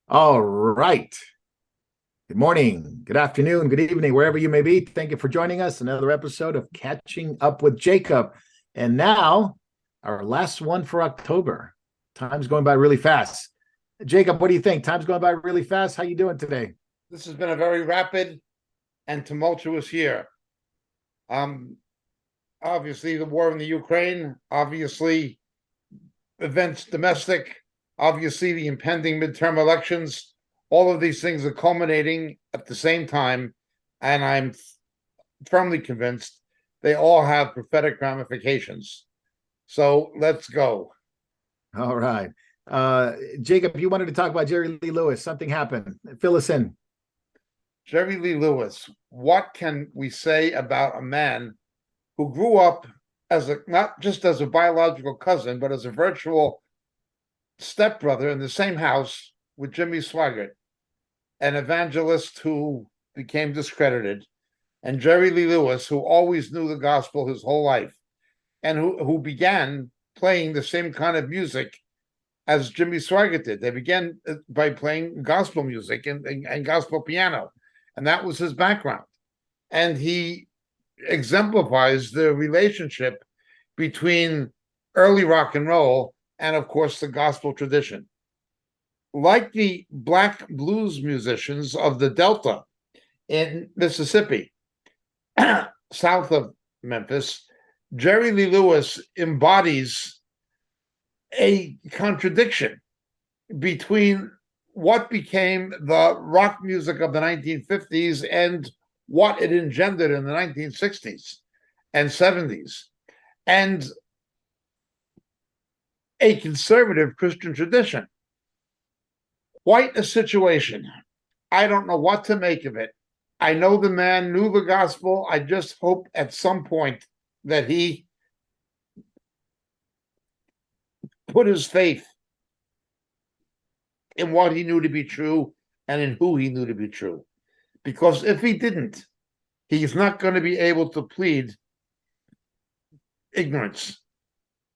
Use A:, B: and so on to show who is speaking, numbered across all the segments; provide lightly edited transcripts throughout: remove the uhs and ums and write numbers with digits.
A: All right. Good morning, good afternoon, good evening, wherever you may be. Thank you for joining us. Another episode of Catching Up with Jacob. And now, our last one for October. Time's going by really fast. Jacob, what do you think? Time's going by really fast. How you doing today?
B: This has been a very rapid and tumultuous year. Um, Obviously, the war in the Ukraine, obviously, events domestic, obviously, the impending midterm elections. All of these things are culminating at the same time, and I'm firmly convinced they all have prophetic ramifications. So let's go.
A: All right. Jacob, you wanted to talk about Jerry Lee Lewis. Something happened. Fill us in.
B: Jerry Lee Lewis, what can we say about a man who grew up as a not just as a biological cousin, but as a virtual stepbrother in the same house with Jimmy Swaggart, an evangelist who became discredited, and Jerry Lee Lewis, who always knew the gospel his whole life, and who began playing the same kind of music as Jimmy Swaggart did. They began by playing gospel music and gospel piano, and that was his background. And he exemplifies the relationship between early rock and roll and, of course, the gospel tradition. Like the black blues musicians of the Delta in Mississippi, south of Memphis, Jerry Lee Lewis embodies a contradiction between what became the rock music of the 1950s and what it engendered in the 1960s and 70s, and a conservative Christian tradition. Quite a situation. I don't know what to make of it. I know the man knew the gospel. I just hope at some point that he put his faith in what he knew to be true and in who he knew to be true. Because if he didn't, he's not going to be able to plead ignorance.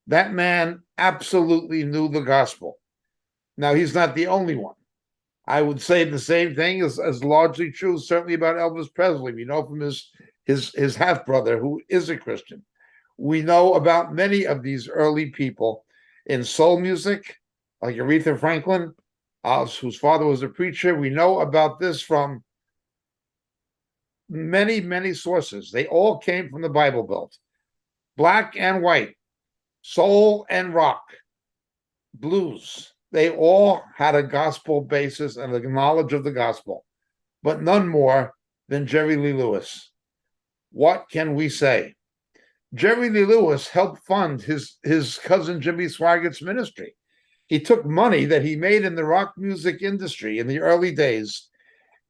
B: That man absolutely knew the gospel. Now, he's not the only one. I would say the same thing is largely true, certainly about Elvis Presley. We know from his half brother, who is a Christian. We know about many of these early people in soul music, like Aretha Franklin, whose father was a preacher. We know about this from many, many sources. They all came from the Bible Belt, black and white, soul and rock, blues. They all had a gospel basis and a knowledge of the gospel, but none more than Jerry Lee Lewis. What can we say? Jerry Lee Lewis helped fund his cousin Jimmy Swaggart's ministry. He took money that he made in the rock music industry in the early days,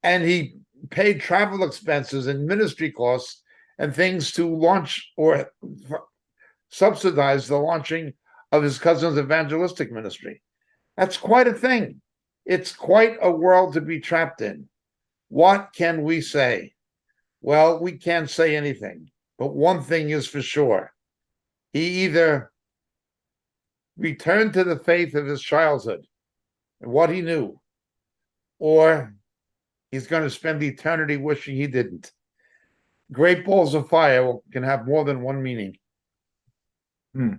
B: and he paid travel expenses and ministry costs and things to launch or subsidize the launching of his cousin's evangelistic ministry. That's quite a thing. It's quite a world to be trapped in. What can we say? Well, we can't say anything, but one thing is for sure. He either returned to the faith of his childhood and what he knew, or he's going to spend eternity wishing he didn't. Great balls of fire can have more than one meaning.
A: Hmm.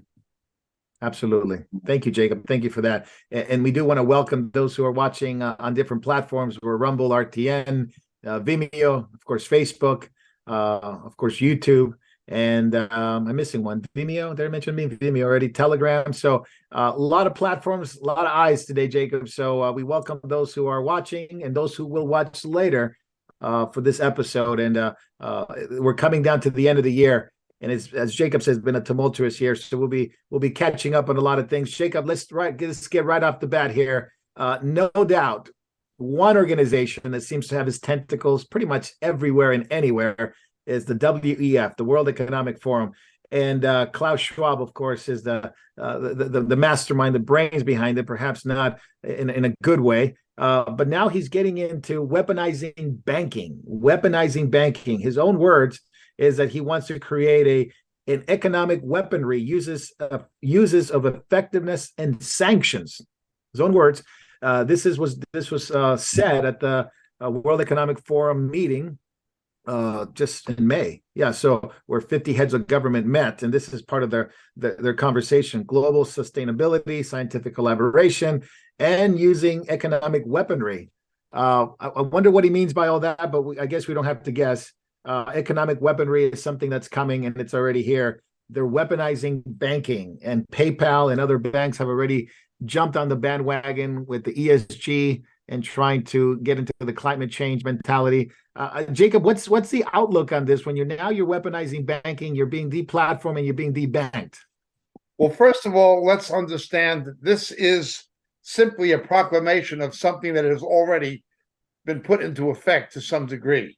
A: Absolutely. Thank you, Jacob. Thank you for that. And we do want to welcome those who are watching on different platforms. We're Rumble, RTN, Vimeo, of course, Facebook, of course, YouTube. And I'm missing one. Vimeo, did I mention me? Vimeo already, Telegram. So a lot of platforms, a lot of eyes today, Jacob. So we welcome those who are watching and those who will watch later for this episode. And we're coming down to the end of the year. And as Jacob says, it's been a tumultuous year, so we'll be catching up on a lot of things. Jacob, let's get right off the bat here. No doubt, one organization that seems to have its tentacles pretty much everywhere and anywhere is the WEF, the World Economic Forum, and Klaus Schwab, of course, is the mastermind, the brains behind it. Perhaps not in a good way, but now he's getting into weaponizing banking. His own words is that he wants to create an economic weaponry, uses of effectiveness and sanctions, his own words, This was said at the World Economic Forum meeting just in May. Yeah, so where 50 heads of government met, and this is part of their conversation: global sustainability, scientific collaboration, and using economic weaponry. I wonder what he means by all that, but I guess we don't have to guess. Economic weaponry is something that's coming, and it's already here. They're weaponizing banking, and PayPal and other banks have already jumped on the bandwagon with the ESG and trying to get into the climate change mentality. Jacob, what's the outlook on this when you're weaponizing banking, you're being deplatformed, and you're being debanked?
B: Well, first of all, let's understand that this is simply a proclamation of something that has already been put into effect to some degree.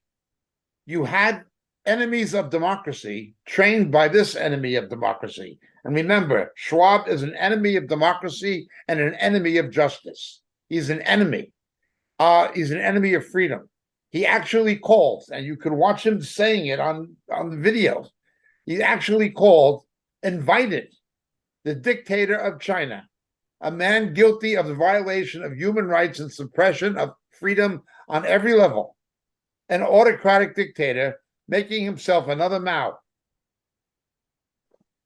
B: You had enemies of democracy trained by this enemy of democracy. And remember, Schwab is an enemy of democracy and an enemy of justice. He's an enemy. He's an enemy of freedom. He actually called, and you can watch him saying it on the video. He actually called, invited the dictator of China, a man guilty of the violation of human rights and suppression of freedom on every level, an autocratic dictator making himself another Mao,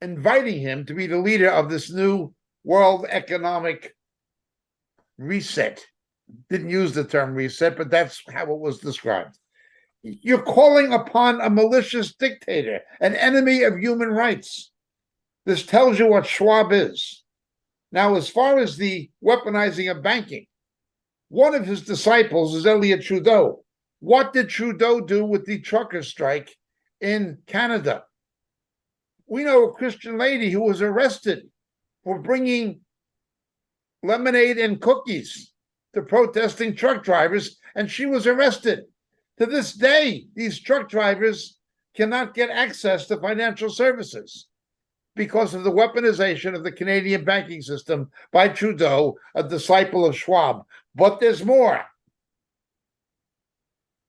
B: inviting him to be the leader of this new world economic reset. Didn't use the term reset, but that's how it was described. You're calling upon a malicious dictator, an enemy of human rights. This tells you what Schwab is. Now, as far as the weaponizing of banking, one of his disciples is Elliott Trudeau. What did Trudeau do with the trucker strike in Canada? We know a Christian lady who was arrested for bringing lemonade and cookies to protesting truck drivers, and she was arrested. To this day, these truck drivers cannot get access to financial services because of the weaponization of the Canadian banking system by Trudeau, a disciple of Schwab. But there's more.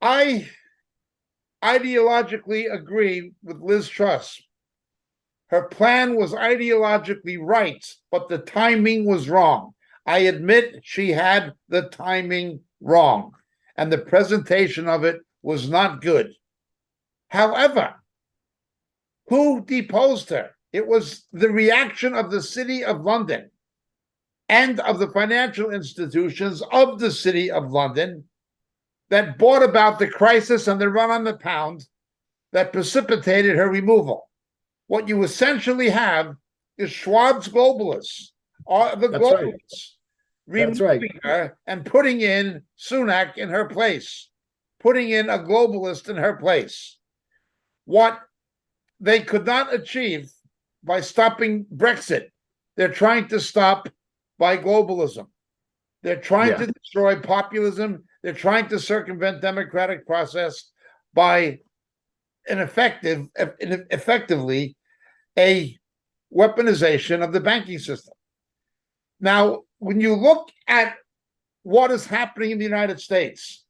B: I ideologically agree with Liz Truss. Her plan was ideologically right, but the timing was wrong. I admit she had the timing wrong, and the presentation of it was not good. However, who deposed her? It was the reaction of the City of London and of the financial institutions of the City of London that brought about the crisis and the run on the pound that precipitated her removal. What you essentially have is Schwab's globalists, the
A: That's
B: globalists,
A: right.
B: removing her and putting in Sunak in her place, putting in a globalist in her place. What they could not achieve by stopping Brexit, they're trying to stop by globalism. They're trying to destroy populism. They're trying to circumvent democratic process by effectively a weaponization of the banking system. Now, when you look at what is happening in the United States,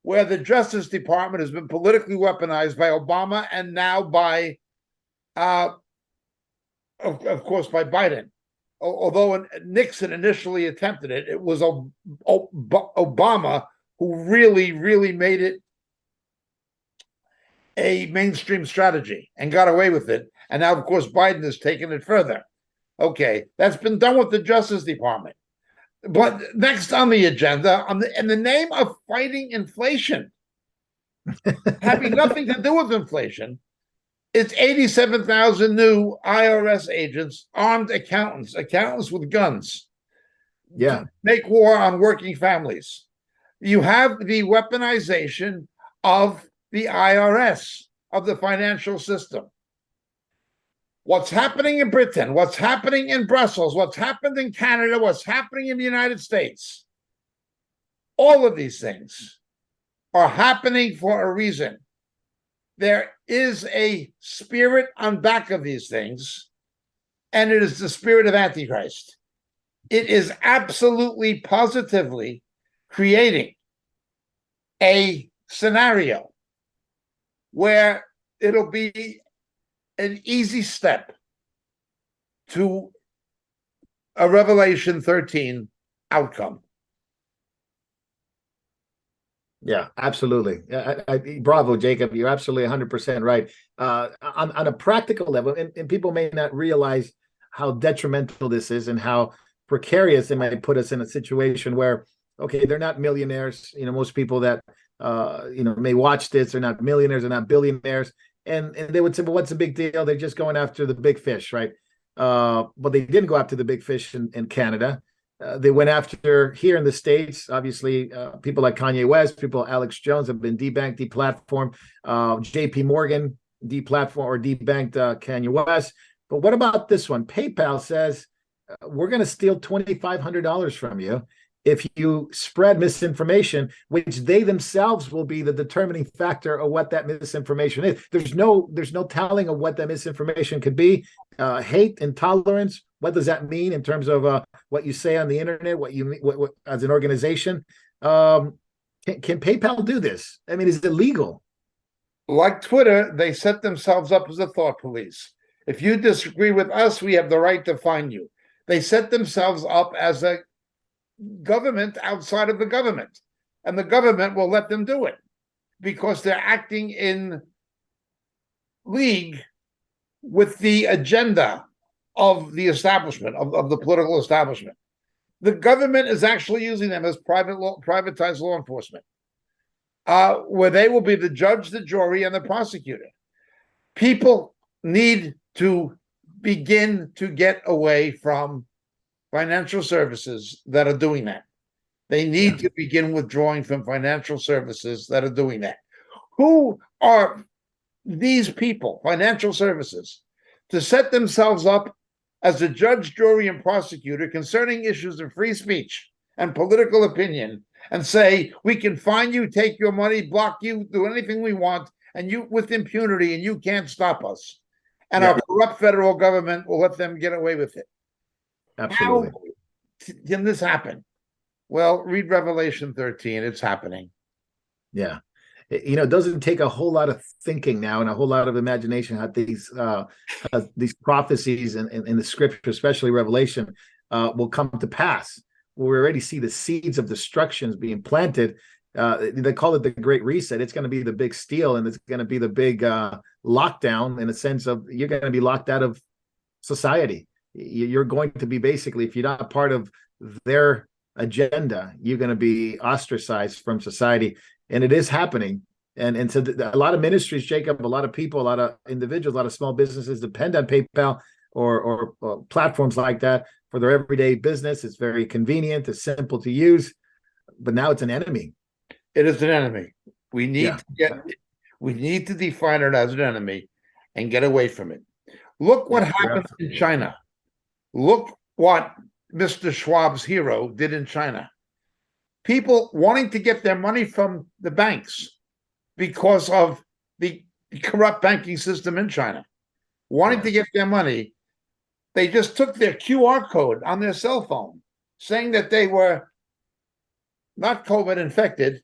B: where the Justice Department has been politically weaponized by Obama and now by, of course, by Biden. Although Nixon initially attempted it, it was Obama who really made it a mainstream strategy and got away with it. And now, of course, Biden has taken it further. Okay, that's been done with the Justice Department. But next on the agenda, in the name of fighting inflation, having nothing to do with inflation, it's 87,000 new IRS agents, armed accountants with guns, to make war on working families. You have the weaponization of the IRS, of the financial system. What's happening in Britain, what's happening in Brussels, what's happened in Canada, what's happening in the United States, all of these things are happening for a reason. There is a spirit on back of these things, and it is the spirit of Antichrist. It is absolutely, positively creating a scenario where it'll be an easy step to a Revelation 13 outcome.
A: Yeah, absolutely. Bravo, Jacob. You're absolutely 100% right. On a practical level, and people may not realize how detrimental this is and how precarious it might put us in a situation where, okay, they're not millionaires. Most people that may watch this are not millionaires, they're not billionaires, and they would say, well, what's the big deal? They're just going after the big fish, right? But they didn't go after the big fish in Canada. They went after here in the States. Obviously, people like Kanye West, people like Alex Jones have been debanked, deplatformed. JP Morgan deplatformed or debanked Kanye West. But what about this one? PayPal says we're going to steal $2,500 from you if you spread misinformation, which they themselves will be the determining factor of what that misinformation is. There's no telling of what that misinformation could be. Hate, intolerance. What does that mean in terms of what you say on the internet? What as an organization? Can PayPal do this? I mean, is it legal?
B: Like Twitter, they set themselves up as a thought police. If you disagree with us, we have the right to fine you. They set themselves up as a government outside of the government, and the government will let them do it because they're acting in league with the agenda of the establishment, of the political establishment. The government is actually using them as privatized law enforcement, where they will be the judge, the jury, and the prosecutor. People need to begin to get away from financial services that are doing that. They need to begin withdrawing from financial services that are doing that. Who are these people, financial services, to set themselves up as a judge, jury, and prosecutor concerning issues of free speech and political opinion and say, we can fine you, take your money, block you, do anything we want, and you with impunity, and you can't stop us. And our corrupt federal government will let them get away with it.
A: Absolutely.
B: How can this happen? Well, read Revelation 13. It's happening.
A: Yeah. It doesn't take a whole lot of thinking now and a whole lot of imagination how these prophecies in the scripture, especially Revelation, will come to pass. We already see the seeds of destructions being planted. They call it the Great Reset. It's going to be the big steal, and it's going to be the big lockdown in a sense of you're going to be locked out of society. You're going to be basically, if you're not part of their agenda, you're going to be ostracized from society. And it is happening. And so a lot of ministries, Jacob, a lot of people, a lot of individuals, a lot of small businesses depend on PayPal or platforms like that for their everyday business. It's very convenient. It's simple to use. But now it's an enemy.
B: It is an enemy. We need to define it as an enemy and get away from it. Look what happened in China. Look what Mr. Schwab's hero did in China. People wanting to get their money from the banks because of the corrupt banking system in China, wanting to get their money, they just took their QR code on their cell phone saying that they were not COVID infected,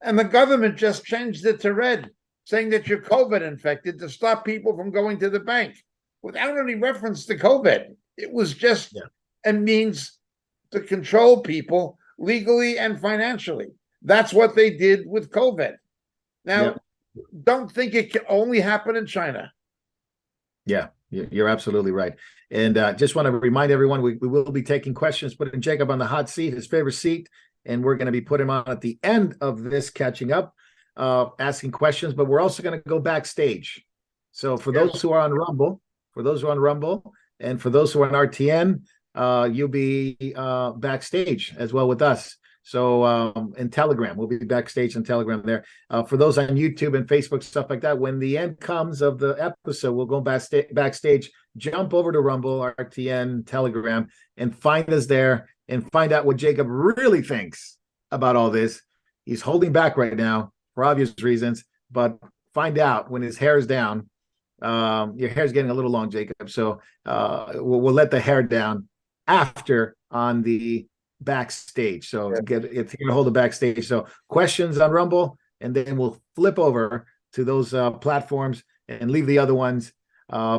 B: and the government just changed it to red, saying that you're COVID infected to stop people from going to the bank without any reference to COVID. It was just a means to control people legally and financially. That's what they did with COVID. Now, don't think it can only happen in China.
A: Yeah, you're absolutely right. And just want to remind everyone, we will be taking questions, putting Jacob on the hot seat, his favorite seat, and we're going to be putting him on at the end of this catching up, asking questions, but we're also going to go backstage. So for those who are on Rumble, and for those who are on RTN, you'll be backstage as well with us. So in Telegram, we'll be backstage in Telegram there. For those on YouTube and Facebook, stuff like that, when the end comes of the episode, we'll go backstage, jump over to Rumble, RTN, Telegram, and find us there and find out what Jacob really thinks about all this. He's holding back right now for obvious reasons, but find out when his hair is down. Your hair's getting a little long, Jacob. So we'll let the hair down after on the backstage. So if you're gonna hold the backstage. So questions on Rumble, and then we'll flip over to those platforms and leave the other ones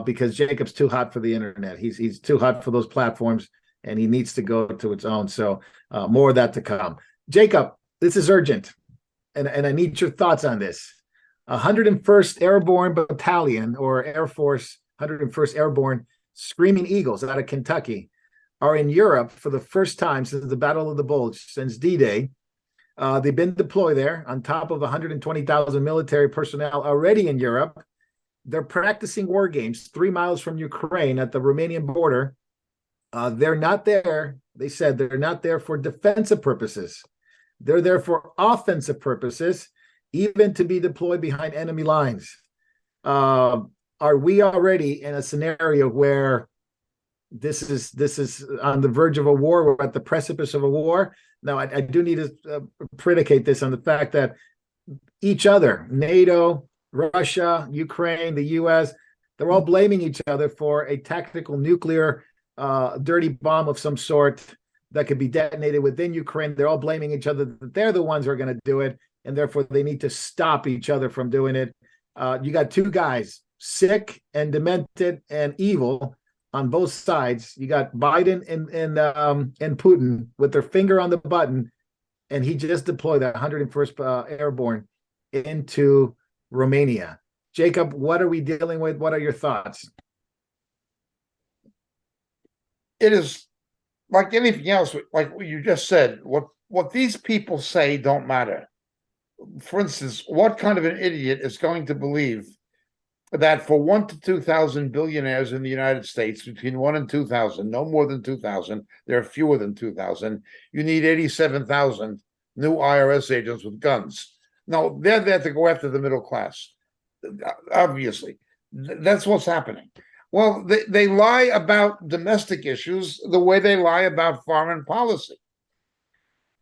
A: because Jacob's too hot for the internet. He's too hot for those platforms, and he needs to go to its own. So more of that to come. Jacob, this is urgent. and I need your thoughts on this. 101st Airborne Battalion, or Air Force 101st Airborne Screaming Eagles out of Kentucky, are in Europe for the first time since the Battle of the Bulge, since D-Day. They've been deployed there on top of 120,000 military personnel already in Europe. They're practicing war games 3 miles from Ukraine at the Romanian border. They're not there. They said they're not there for defensive purposes. They're there for offensive purposes, even to be deployed behind enemy lines. Are we already in a scenario where this is on the verge of a war? We're at the precipice of a war. Now, I do need to predicate this on the fact that each other, NATO, Russia, Ukraine, the U.S., they're all blaming each other for a tactical nuclear dirty bomb of some sort that could be detonated within Ukraine. They're all blaming each other that they're the ones who are going to do it, and therefore they need to stop each other from doing it. You got two guys, sick and demented and evil, on both sides. You got Biden and Putin with their finger on the button, and he just deployed that 101st Airborne into Romania. Jacob, what are we dealing with? What are your thoughts?
B: It is like anything else, like what you just said. What these people say don't matter. For instance, what kind of an idiot is going to believe that for 1 to 2,000 billionaires in the United States, between 1 and 2,000, no more than 2,000, there are fewer than 2,000, you need 87,000 new IRS agents with guns? No, they're there to go after the middle class. Obviously, that's what's happening. Well, they lie about domestic issues the way they lie about foreign policy.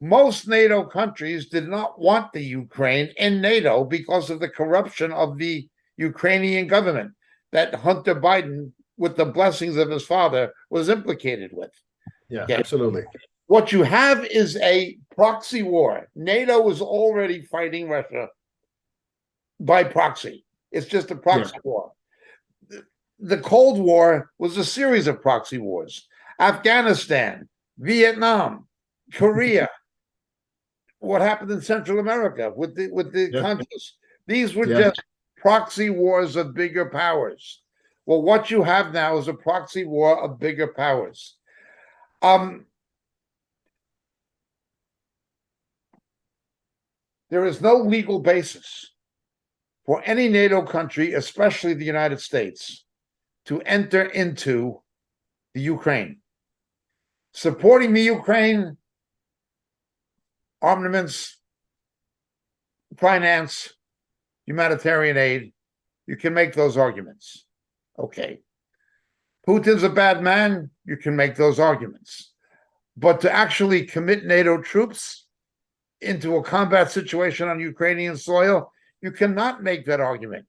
B: Most NATO countries did not want the Ukraine in NATO because of the corruption of the Ukrainian government that Hunter Biden, with the blessings of his father, was implicated with.
A: Yeah, okay. Absolutely.
B: What you have is a proxy war. NATO is already fighting Russia by proxy. It's just a proxy war. The Cold War was a series of proxy wars. Afghanistan, Vietnam, Korea, what happened in Central America with the countries. These were just proxy wars of bigger powers. Well, what you have now is a proxy war of bigger powers. There is no legal basis for any NATO country, especially the United States, to enter into the Ukraine. Supporting the Ukraine, armaments, finance, humanitarian aid, you can make those arguments. Okay. Putin's a bad man, you can make those arguments. But to actually commit NATO troops into a combat situation on Ukrainian soil, you cannot make that argument.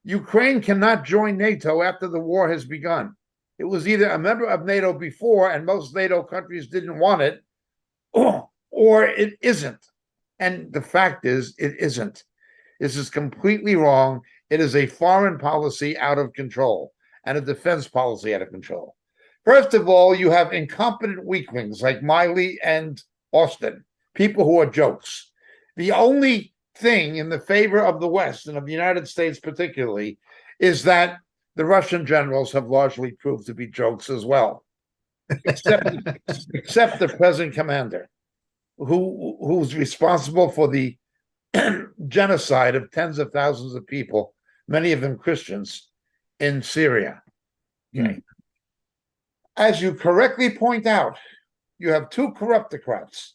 B: Ukraine cannot join NATO after the war has begun. It was either a member of NATO before, and most NATO countries didn't want it, or it isn't. And the fact is, it isn't. This is completely wrong. It is a foreign policy out of control and a defense policy out of control. First of all, you have incompetent weaklings like Miley and Austin, people who are jokes. The only thing in the favor of the West and of the United States particularly is that the Russian generals have largely proved to be jokes as well, except the present commander, who's responsible for the genocide of tens of thousands of people, many of them Christians, in Syria. Okay. As you correctly point out, you have two corruptocrats,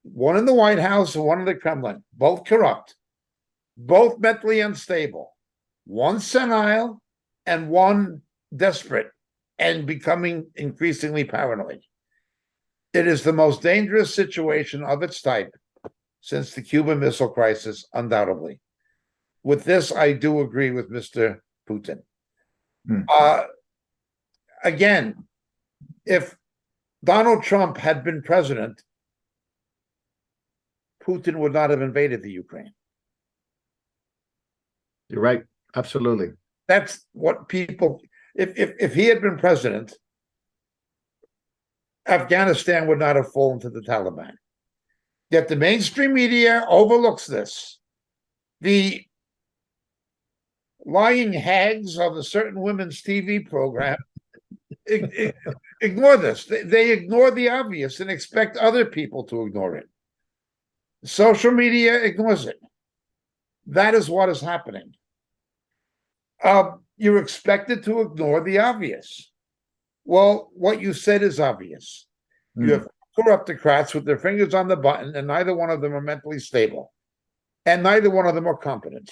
B: one in the White House and one in the Kremlin, both corrupt, both mentally unstable, one senile and one desperate and becoming increasingly paranoid. It is the most dangerous situation of its type since the Cuban Missile Crisis, undoubtedly. With this, I do agree with Mr. Putin. Again, if Donald Trump had been president, Putin would not have invaded the Ukraine.
A: You're right. Absolutely.
B: That's what people, if he had been president, Afghanistan would not have fallen to the Taliban. Yet the mainstream media overlooks this. The lying hags of a certain women's TV program ignore this. They ignore the obvious and expect other people to ignore it. Social media ignores it. That is what is happening. You're expected to ignore the obvious. Well, what you said is obvious. You have corruptocrats with their fingers on the button, and neither one of them are mentally stable, and neither one of them are competent.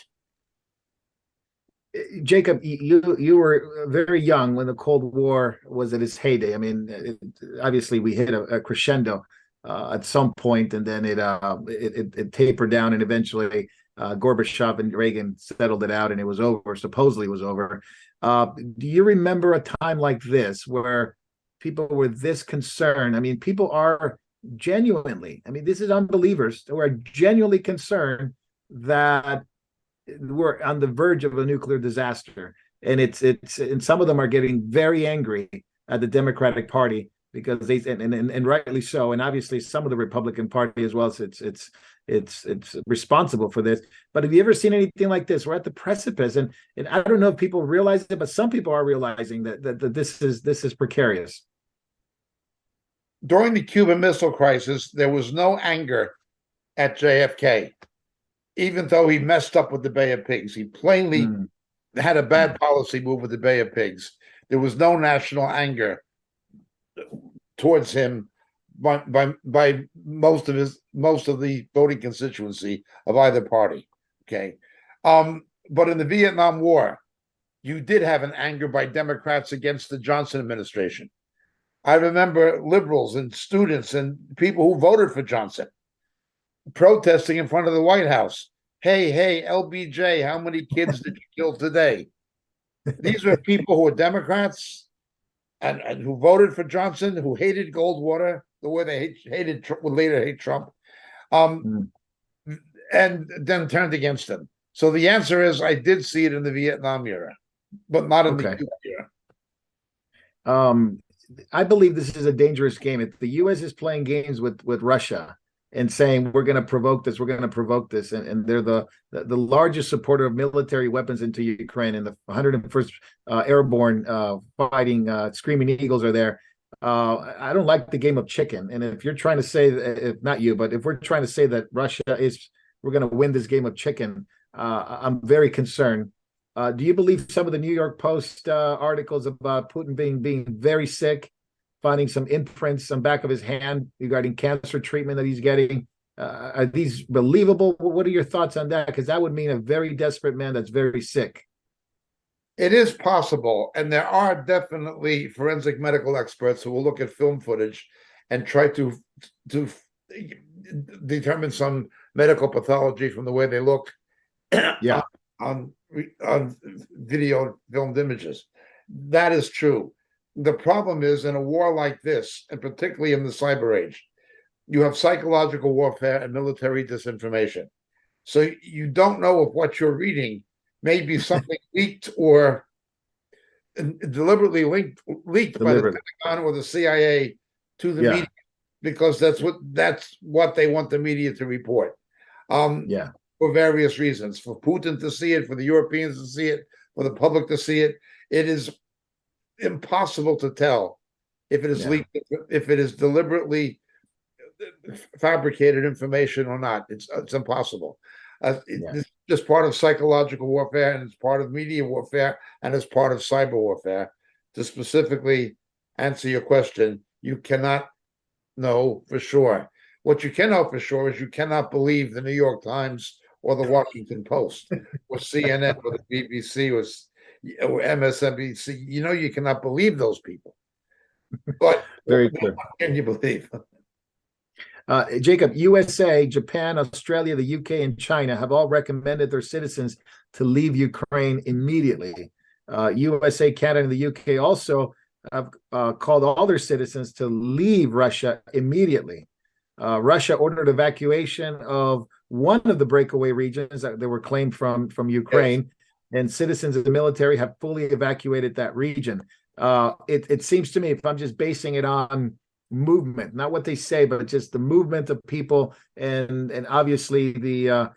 A: Jacob, you were very young when the Cold War was at its heyday. I mean, obviously we hit a crescendo at some point, and then it tapered down, and eventually Gorbachev and Reagan settled it out, and it was over. Supposedly, it was over. Do you remember a time like this where people were this concerned? I mean, people are genuinely. I mean, this is unbelievers who are genuinely concerned that we're on the verge of a nuclear disaster, and and some of them are getting very angry at the Democratic Party because and rightly so, and obviously some of the Republican Party as well. So it's responsible for this. But have you ever seen anything like this? We're at the precipice, and I don't know if people realize it, but some people are realizing that this is precarious.
B: During the Cuban Missile Crisis, there was no anger at JFK, even though he messed up with the Bay of Pigs. He plainly had a bad policy move with the Bay of Pigs. There was no national anger towards him by most of the voting constituency of either party. Okay. But in the Vietnam War, you did have an anger by Democrats against the Johnson administration. I remember liberals and students and people who voted for Johnson protesting in front of the White House. Hey, LBJ, how many kids did you kill today? These were people who were Democrats and who voted for Johnson, who hated Goldwater the way they hated would later hate Trump, and then turned against him. So the answer is, I did see it in the Vietnam era, but not in the Cuban era.
A: I believe this is a dangerous game. If the U.S. is playing games with Russia and saying we're going to provoke this, and they're the largest supporter of military weapons into Ukraine, and the 101st Airborne fighting Screaming Eagles are there. I don't like the game of chicken. And if you're trying to say, if not you, but if we're trying to say that we're going to win this game of chicken, I'm very concerned. Do you believe some of the New York Post articles about Putin being very sick, finding some imprints on back of his hand regarding cancer treatment that he's getting? Are these believable? What are your thoughts on that? Because that would mean a very desperate man that's very sick.
B: It is possible, and there are definitely forensic medical experts who will look at film footage and try to determine some medical pathology from the way they look on video filmed images. That is true. The problem is, in a war like this, and particularly in the cyber age, you have psychological warfare and military disinformation. So you don't know if what you're reading may be something leaked or deliberately leaked by the Pentagon or the CIA to the media, because that's what they want the media to report. For various reasons, for Putin to see it, for the Europeans to see it, for the public to see it. It is impossible to tell if it is leaked, if it is deliberately fabricated information or not. It's impossible. It's just part of psychological warfare, and it's part of media warfare, and it's part of cyber warfare. To specifically answer your question, you cannot know for sure. What you can know for sure is you cannot believe the New York Times or the Washington Post or CNN or the BBC or MSNBC. You know, you cannot believe those people. But
A: very clear.
B: What can you believe?
A: Jacob, USA, Japan, Australia, the UK, and China have all recommended their citizens to leave Ukraine immediately. USA, Canada, and the UK also have called all their citizens to leave Russia immediately. Russia ordered evacuation of one of the breakaway regions that were claimed from Ukraine, and citizens of the military have fully evacuated that region. It seems to me, if I'm just basing it on movement, not what they say, but just the movement of people, and obviously the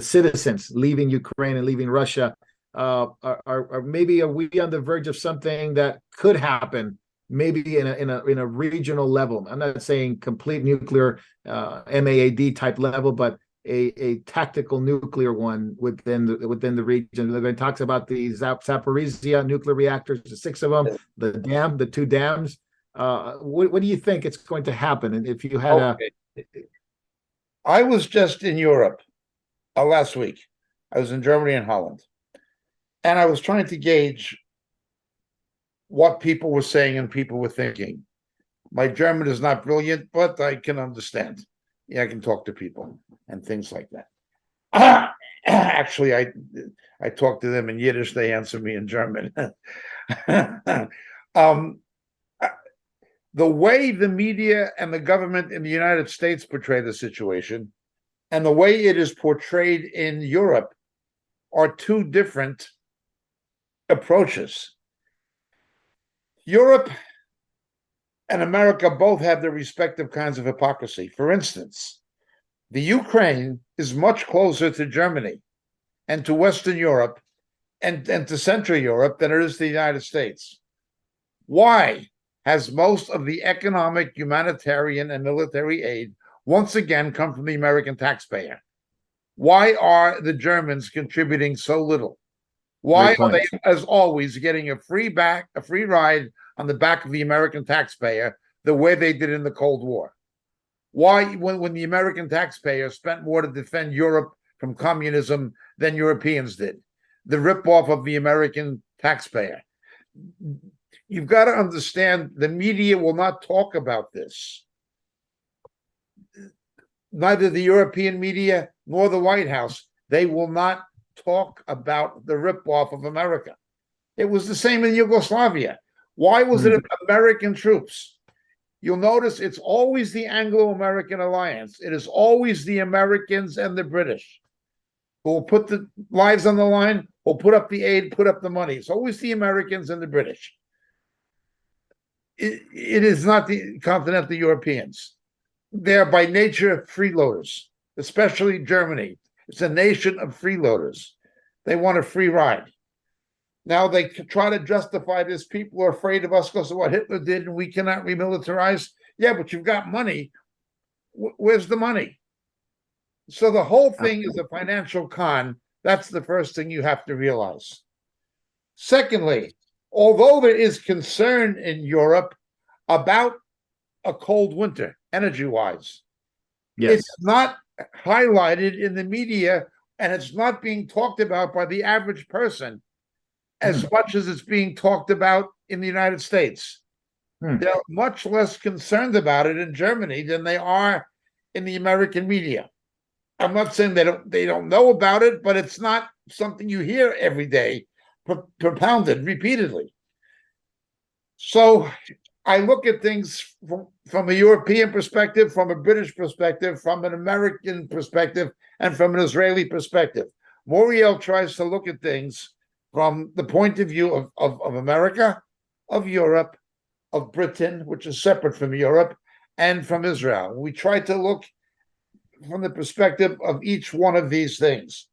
A: citizens leaving Ukraine and leaving Russia. Are maybe, are we on the verge of something that could happen? Maybe in a regional level. I'm not saying complete nuclear MAAD type level, but a tactical nuclear one within the region. It talks about the Zaporizhia nuclear reactors, the 6 of them, the 2 dams. What do you think it's going to happen? And if you had
B: I was just in Europe last week. I was in Germany and Holland, and I was trying to gauge what people were saying and people were thinking. My German is not brilliant, but I can understand. Yeah, I can talk to people and things like that. Actually, I talk to them in Yiddish. They answer me in German. The way the media and the government in the United States portray the situation and the way it is portrayed in Europe are 2 different approaches. Europe and America both have their respective kinds of hypocrisy. For instance, the Ukraine is much closer to Germany and to Western Europe and to Central Europe than it is to the United States. Why has most of the economic, humanitarian, and military aid once again come from the American taxpayer? Why are the Germans contributing so little? Why are they, as always, getting a free ride on the back of the American taxpayer the way they did in the Cold War? Why, when the American taxpayer spent more to defend Europe from communism than Europeans did? The ripoff of the American taxpayer. You've got to understand the media will not talk about this. Neither the European media nor the White House. They will not talk about the ripoff of America. It was the same in Yugoslavia. Why was it American troops? You'll notice it's always the Anglo-American alliance. It is always the Americans and the British who will put the lives on the line, will put up the aid, put up the money. It's always the Americans and the British. It is not the continental Europeans. They're by nature freeloaders, especially Germany. It's a nation of freeloaders. They want a free ride. Now they try to justify this. People are afraid of us because of what Hitler did, and we cannot remilitarize. Yeah, but you've got money. Where's the money? So the whole thing is a financial con. That's the first thing you have to realize. Secondly, although there is concern in Europe about a cold winter, energy-wise, it's not highlighted in the media, and it's not being talked about by the average person as much as it's being talked about in the United States. They're much less concerned about it in Germany than they are in the American media. I'm not saying they don't know about it, but it's not something you hear every day propounded repeatedly. So I look at things from a European perspective, from a British perspective, from an American perspective, and from an Israeli perspective. Moriel tries to look at things from the point of view of America, of Europe, of Britain, which is separate from Europe, and from Israel. We try to look from the perspective of each one of these things.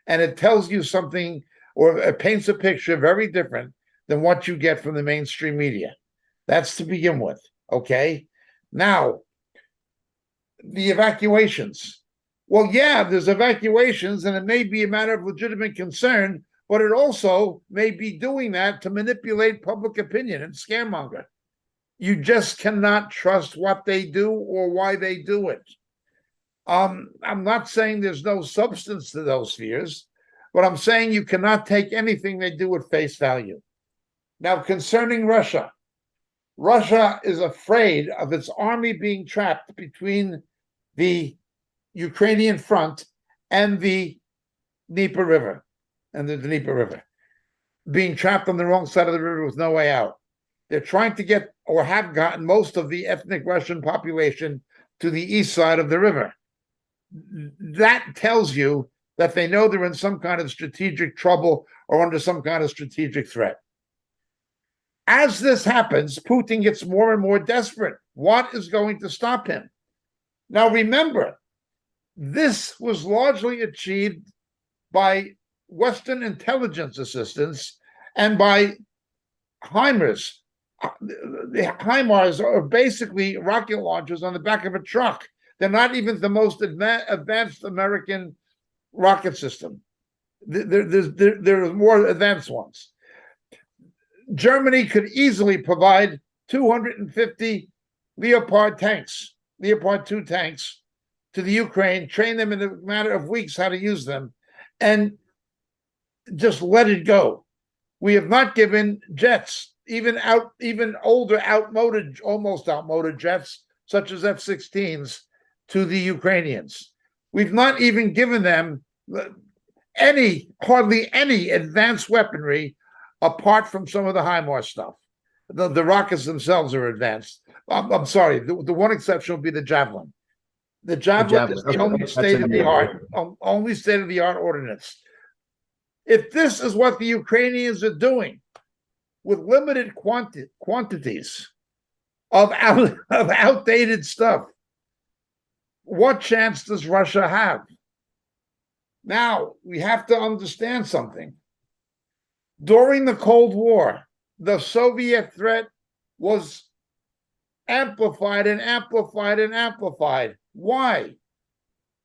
B: And it tells you something, or it paints a picture very different than what you get from the mainstream media. That's to begin with, okay? Now, the evacuations. Well, yeah, there's evacuations, and it may be a matter of legitimate concern, but it also may be doing that to manipulate public opinion and scaremonger. You just cannot trust what they do or why they do it. I'm not saying there's no substance to those fears, but I'm saying you cannot take anything they do at face value. Now, concerning Russia, Russia is afraid of its army being trapped between the Ukrainian front and the Dnieper River, being trapped on the wrong side of the river with no way out. They're trying to get, or have gotten, most of the ethnic Russian population to the east side of the river. That tells you that they know they're in some kind of strategic trouble or under some kind of strategic threat. As this happens, Putin gets more and more desperate. What is going to stop him? Now, remember, this was largely achieved by Western intelligence assistance and by HIMARS. The HIMARS are basically rocket launchers on the back of a truck. They're not even the most advanced American rocket system. There are more advanced ones. Germany could easily provide 250 Leopard tanks, Leopard 2 tanks, to the Ukraine, train them in a matter of weeks how to use them, and just let it go. We have not given jets, even older, almost outmoded jets, such as F-16s, to the Ukrainians. We've not even given them hardly any advanced weaponry, apart from some of the HIMARS stuff. The rockets themselves are advanced. I'm sorry, the one exception will be the Javelin. The Javelin is the only state-of-the-art ordnance. If this is what the Ukrainians are doing with limited quantities of outdated stuff, what chance does Russia have? Now, we have to understand something. During the Cold War, the Soviet threat was amplified and amplified and amplified. Why?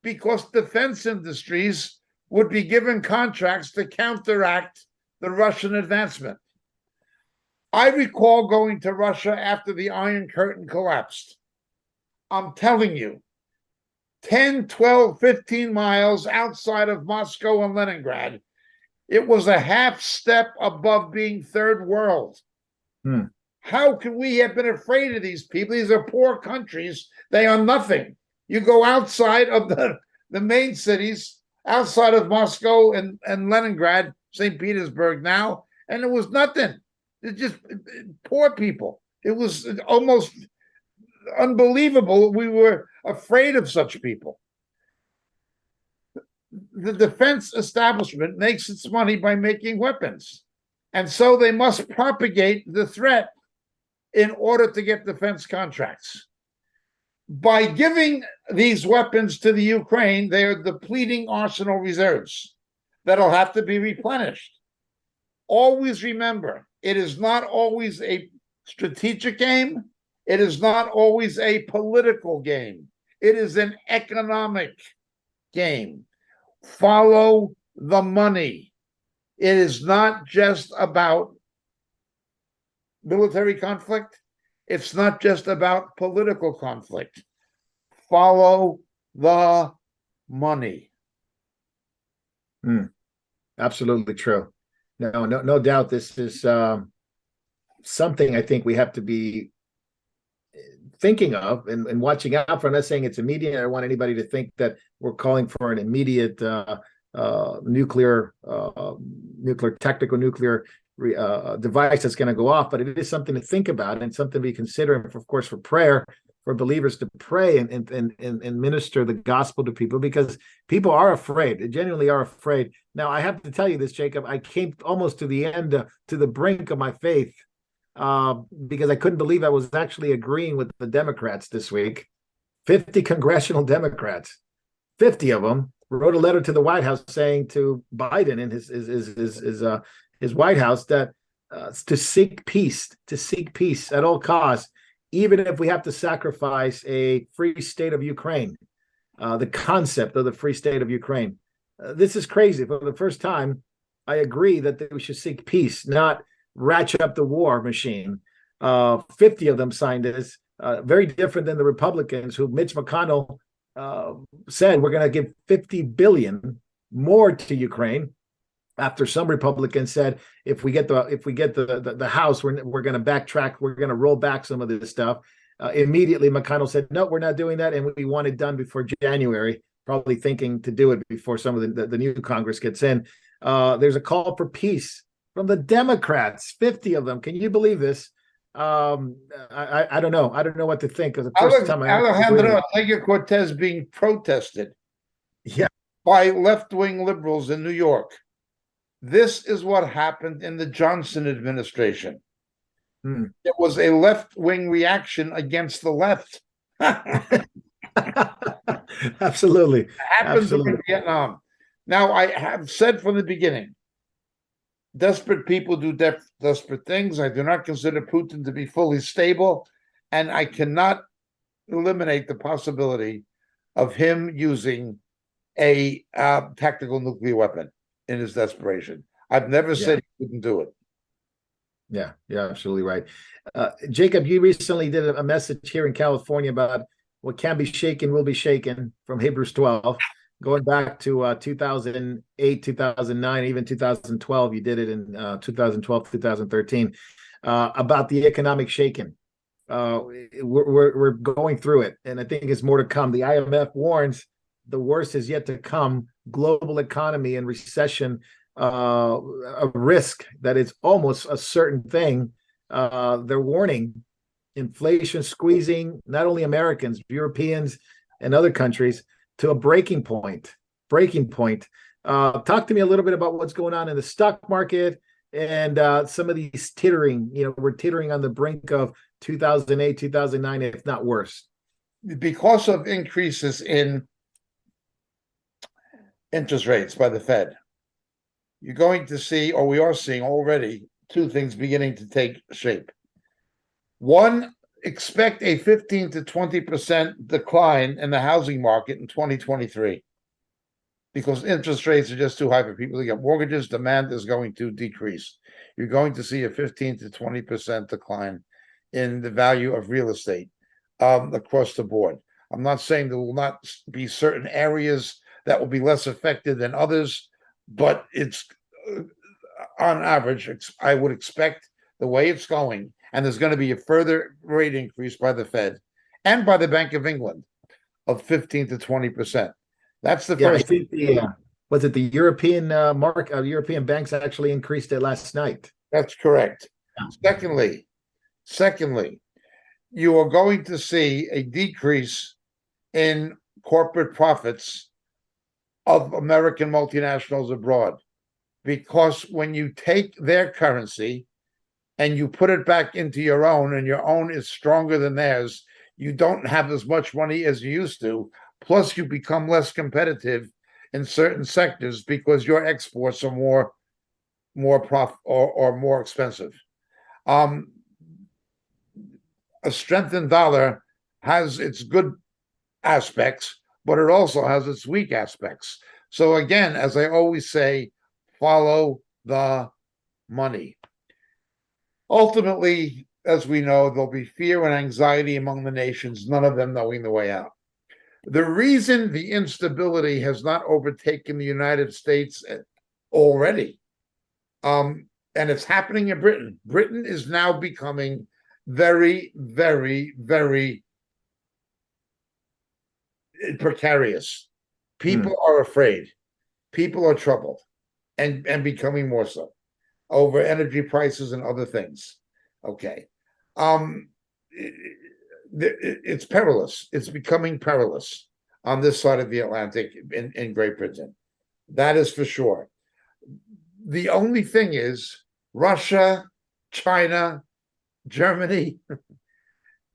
B: Because defense industries would be given contracts to counteract the Russian advancement. I recall going to Russia after the Iron Curtain collapsed. I'm telling you, 10, 12, 15 miles outside of Moscow and Leningrad, it was a half step above being third world. How can we have been afraid of these people? These are poor countries. They are nothing. You go outside of the main cities, outside of Moscow and Leningrad, St. Petersburg now, and it was nothing. It's just poor people. It was almost unbelievable. We were afraid of such people. The defense establishment makes its money by making weapons. And so they must propagate the threat in order to get defense contracts. By giving these weapons to the Ukraine, they are depleting arsenal reserves that'll have to be replenished. Always remember, it is not always a strategic game. It is not always a political game. It is an economic game. Follow the money. It is not just about military conflict. It's not just about political conflict. Follow the money.
A: Absolutely true. No doubt this is something I think we have to be thinking of and watching out for. I'm not saying it's immediate. I don't want anybody to think that we're calling for an immediate nuclear device that's going to go off, but it is something to think about and something to be considering, of course, for prayer, for believers to pray and minister the gospel to people, because people are afraid. They genuinely are afraid. Now, I have to tell you this, Jacob, I came almost to the end, to the brink of my faith, because I couldn't believe I was actually agreeing with the Democrats this week. 50 congressional Democrats, 50 of them wrote a letter to the White House saying to Biden and his White House that to seek peace at all costs, even if we have to sacrifice a free state of Ukraine, the concept of the free state of Ukraine. This is crazy. For the first time, I agree that we should seek peace, not ratchet up the war machine. 50 of them signed this, very different than the Republicans, who Mitch McConnell said we're going to give $50 billion more to Ukraine. After some Republicans said, if we get the House, we're going to backtrack, we're going to roll back some of this stuff. Immediately, McConnell said, no, we're not doing that, and we want it done before January, probably thinking to do it before some of the new Congress gets in. There's a call for peace from the Democrats, 50 of them. Can you believe this? I don't know. I don't know what to think. Because the first time
B: Alejandro Ocasio-Cortez being protested by left-wing liberals in New York. This is what happened in the Johnson administration.
A: Hmm.
B: It was a left-wing reaction against the left.
A: Absolutely.
B: Happened during
A: Absolutely.
B: Vietnam. Now, I have said from the beginning, desperate people do desperate things. I do not consider Putin to be fully stable, and I cannot eliminate the possibility of him using a tactical nuclear weapon in his desperation. I've never
A: Yeah.
B: said he wouldn't do it.
A: Yeah. You're absolutely right. Jacob, you recently did a message here in California about what can be shaken will be shaken from Hebrews 12, going back to 2008, 2009, even 2012. You did it in 2012, 2013, about the economic shaking. We're going through it, and I think it's more to come. The IMF warns the worst is yet to come. Global economy and recession, a risk that is almost a certain thing. They're warning inflation squeezing not only Americans, Europeans, and other countries to a breaking point. Breaking point. Talk to me a little bit about what's going on in the stock market and some of these tittering. We're teetering on the brink of 2008, 2009, if not worse.
B: Because of increases in interest rates by the Fed, you're going to see, or we are seeing already, two things beginning to take shape. One, expect a 15 to 20% decline in the housing market in 2023 because interest rates are just too high for people to get mortgages. Demand is going to decrease. You're going to see a 15 to 20% decline in the value of real estate across the board. I'm not saying there will not be certain areas that will be less affected than others, but it's on average, I would expect the way it's going, and there's going to be a further rate increase by the Fed and by the Bank of England of 15 to 20%. That's the
A: I
B: first.
A: think was it the European European banks actually increased it last night.
B: That's correct.
A: Yeah.
B: Secondly, you are going to see a decrease in corporate profits of American multinationals abroad, because when you take their currency and you put it back into your own, and your own is stronger than theirs, you don't have as much money as you used to. Plus, you become less competitive in certain sectors because your exports are more profit or more expensive. A strengthened dollar has its good aspects, but it also has its weak aspects. So again, as I always say, follow the money. Ultimately, as we know, there'll be fear and anxiety among the nations, none of them knowing the way out. The reason the instability has not overtaken the United States already, and it's happening in Britain. Britain is now becoming very, very, very precarious. People are afraid. People are troubled, and becoming more so over energy prices and other things. Okay. It's perilous. It's becoming perilous on this side of the Atlantic in Great Britain. That is for sure. The only thing is Russia, China, Germany,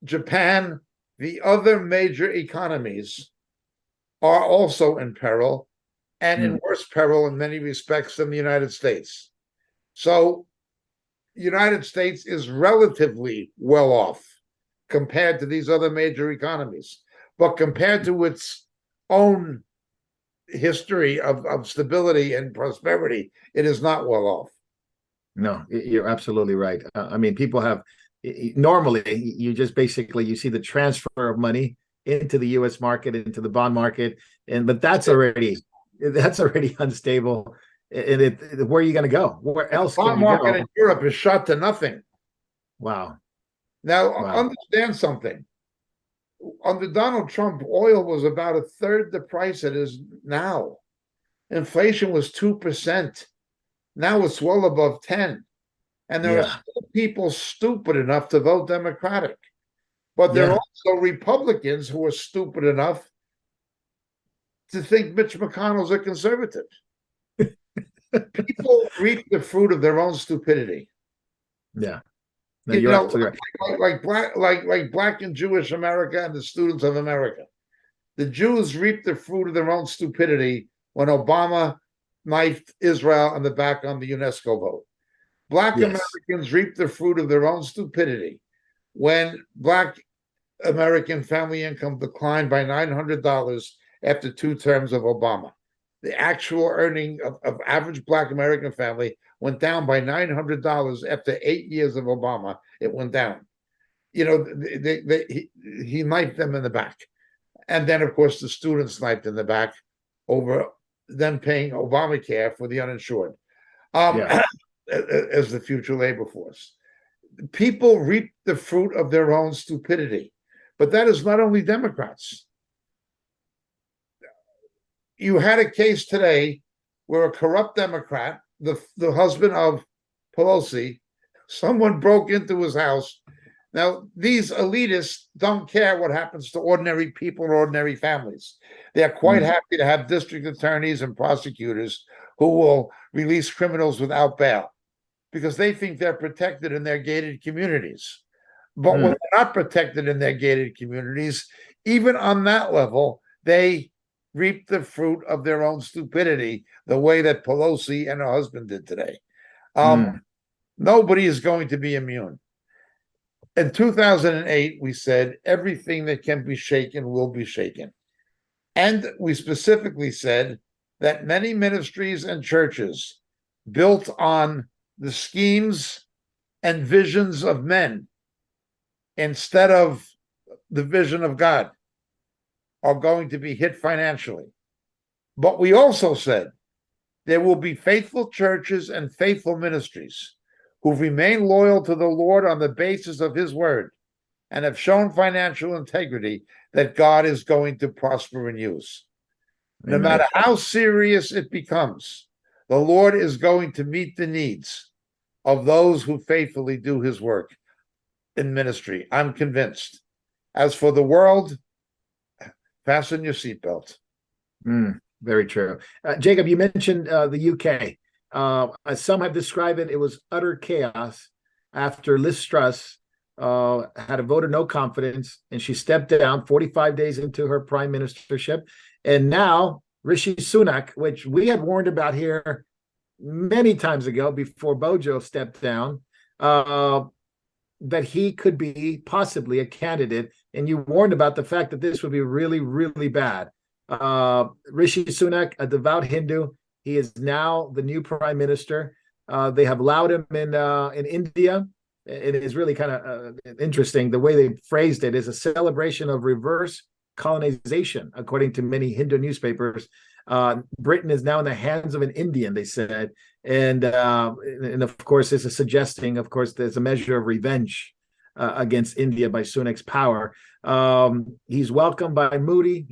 B: Japan, the other major economies are also in peril, and in worse peril in many respects than the United States. So the United States is relatively well off compared to these other major economies. But compared to its own history of stability and prosperity, it is not well off.
A: No, you're absolutely right. I mean, people have normally you just basically you see the transfer of money into the U.S. market, into the bond market, but that's already unstable. And where are you going to go? Where else
B: The
A: can
B: bond
A: you
B: market
A: go?
B: in Europe is shot to nothing.
A: Wow.
B: Now,
A: Wow.
B: understand something. Under Donald Trump, oil was about a third the price it is now. Inflation was 2%. Now it's well above 10. And there are
A: Yeah.
B: still people stupid enough to vote Democratic. But there are
A: Yeah.
B: also Republicans who are stupid enough to think Mitch McConnell's a conservative. People reap the fruit of their own stupidity.
A: Yeah. No, you're absolutely right.
B: like black and Jewish America and the students of America. The Jews reaped the fruit of their own stupidity when Obama knifed Israel on the back on the UNESCO vote. Black
A: Yes.
B: Americans reaped the fruit of their own stupidity when Black American family income declined by $900 after 2 terms of Obama. The actual earning of average Black American family went down by $900 after 8 years of Obama. It went down. You know, he knifed them in the back. And then, of course, the students sniped in the back over them paying Obamacare for the uninsured
A: Yeah.
B: as the future labor force. People reap the fruit of their own stupidity. But that is not only Democrats. You had a case today where a corrupt Democrat, the husband of Pelosi, someone broke into his house. Now, these elitists don't care what happens to ordinary people or ordinary families. They're quite happy to have district attorneys and prosecutors who will release criminals without bail because they think they're protected in their gated communities. But when they're not protected in their gated communities, even on that level, they reap the fruit of their own stupidity, the way that Pelosi and her husband did today. Nobody is going to be immune. In 2008, we said everything that can be shaken will be shaken. And we specifically said that many ministries and churches built on the schemes and visions of men instead of the vision of God are going to be hit financially. But we also said there will be faithful churches and faithful ministries who remain loyal to the Lord on the basis of his word and have shown financial integrity that God is going to prosper and use. No matter how serious it becomes, the Lord is going to meet the needs of those who faithfully do his work in ministry. I'm convinced. As for the world, fasten your seatbelt.
A: Very true. Jacob, you mentioned the UK. As some have described it, it was utter chaos after Liz Truss had a vote of no confidence, and she stepped down 45 days into her prime ministership. And now Rishi Sunak, which we had warned about here many times ago before Bojo stepped down, that he could be possibly a candidate. And you warned about the fact that this would be really, really bad. Rishi Sunak, a devout Hindu, he is now the new prime minister. They have allowed him in India. It is really kind of interesting. The way they phrased it is a celebration of reverse colonization, according to many Hindu newspapers. Britain is now in the hands of an Indian, they said. And of course, this is suggesting, of course, there's a measure of revenge against India by Sunak's power. He's welcomed by Modi.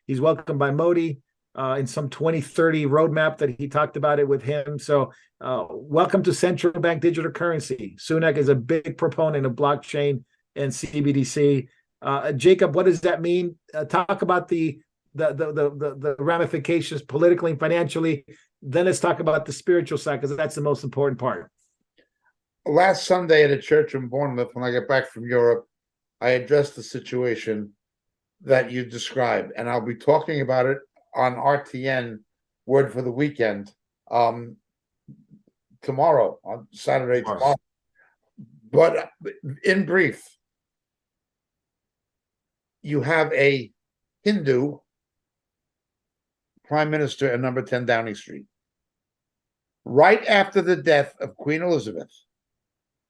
A: He's welcomed by Modi in some 2030 roadmap that he talked about it with him. So welcome to central bank digital currency. Sunak is a big proponent of blockchain and CBDC. Jacob, what does that mean? Talk about the ramifications politically and financially. Then let's talk about the spiritual side, because that's the most important part.
B: Last Sunday at a church in Bournemouth, when I got back from Europe, I addressed the situation that you described, and I'll be talking about it on RTN Word for the Weekend tomorrow, on Saturday tomorrow. But in brief, you have a Hindu prime minister at number 10 Downing Street. Right after the death of Queen Elizabeth,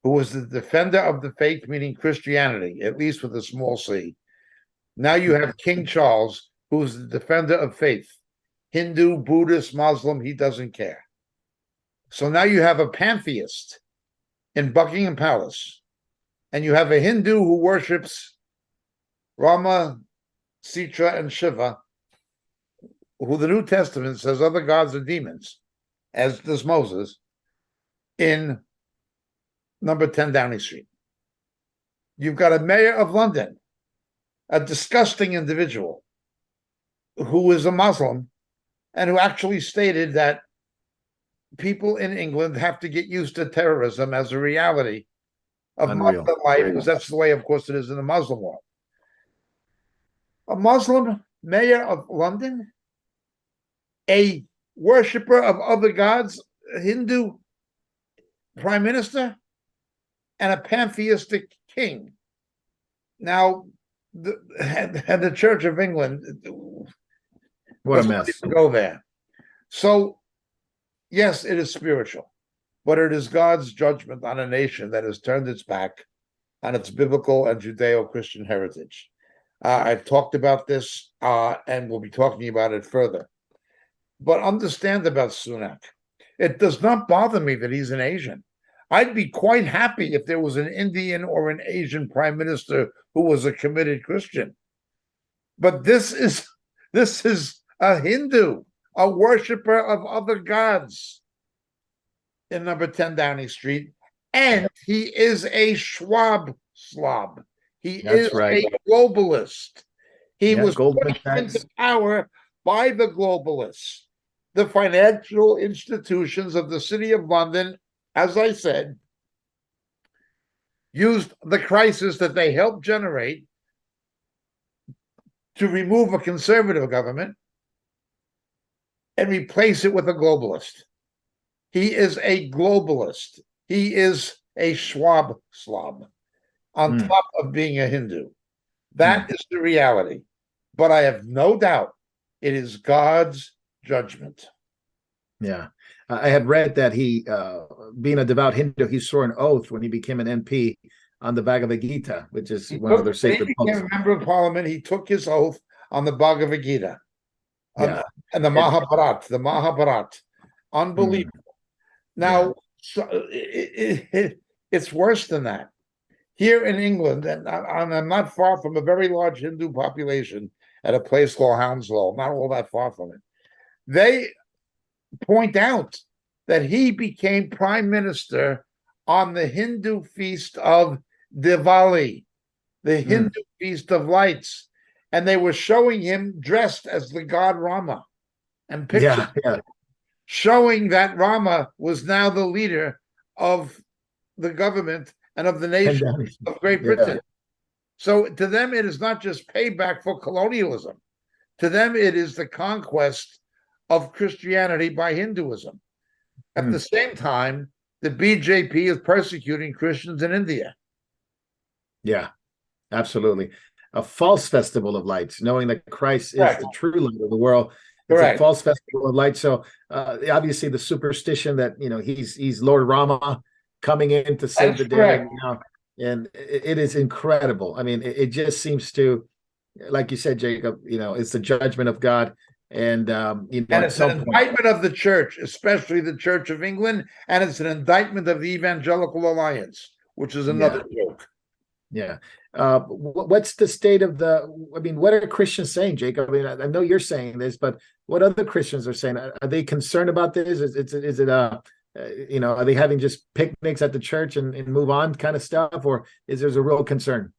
B: who was the defender of the faith, meaning Christianity, at least with a small c. Now you have King Charles, who's the defender of faith. Hindu, Buddhist, Muslim, he doesn't care. So now you have a pantheist in Buckingham Palace, and you have a Hindu who worships Rama, Sita, and Shiva, who the New Testament says other gods are demons, as does Moses, in number 10 Downing Street. You've got a mayor of London, a disgusting individual who is a Muslim and who actually stated that people in England have to get used to terrorism as a reality of
A: Unreal.
B: Muslim life, because that's the way, of course, it is in the Muslim world. A Muslim mayor of London, a worshiper of other gods, a Hindu prime minister, and a pantheistic king. Now, the Church of England,
A: What a mess.
B: go there. So, yes, it is spiritual, but it is God's judgment on a nation that has turned its back on its biblical and Judeo-Christian heritage. I've talked about this, and we'll be talking about it further. But understand about Sunak. It does not bother me that he's an Asian. I'd be quite happy if there was an Indian or an Asian prime minister who was a committed Christian. But this is a Hindu, a worshiper of other gods in number 10 Downing Street. And he is a Schwab slob. He is a globalist. He was pushed into power by the globalists. The financial institutions of the City of London, as I said, used the crisis that they helped generate to remove a conservative government and replace it with a globalist. He is a globalist. He is a Schwab slob on top of being a Hindu. That is the reality. But I have no doubt it is God's judgment.
A: Yeah. I had read that he, being a devout Hindu, he swore an oath when he became an MP on the Bhagavad Gita, which is one of their sacred books. He became
B: a member of parliament. He took his oath on the Bhagavad Gita. And the Mahabharata. Unbelievable. Now, it's worse than that. Here in England, and I'm not far from a very large Hindu population at a place called Hounslow, not all that far from it. They point out that he became prime minister on the Hindu feast of Diwali, the Hindu feast of lights, and they were showing him dressed as the god Rama and pictures showing that Rama was now the leader of the government and of the nation of Great Britain. So to them, it is not just payback for colonialism. To them, it is the conquest of Christianity by Hinduism. At the same time, the BJP is persecuting Christians in India.
A: Yeah, absolutely. A false festival of lights, knowing that Christ is the true light of the world. It's a false festival of light. So obviously the superstition that, he's Lord Rama coming in to save the day. And it is incredible. I mean, it just seems to, like you said, Jacob, it's the judgment of God. And, and
B: it's an indictment of the church, especially the Church of England. And it's an indictment of the Evangelical Alliance, which is another joke.
A: Yeah. What's the state of what are Christians saying, Jacob? I mean, I know you're saying this, but what other Christians are saying? Are they concerned about this? Is it are they having just picnics at the church and move on kind of stuff, or is there a real concern?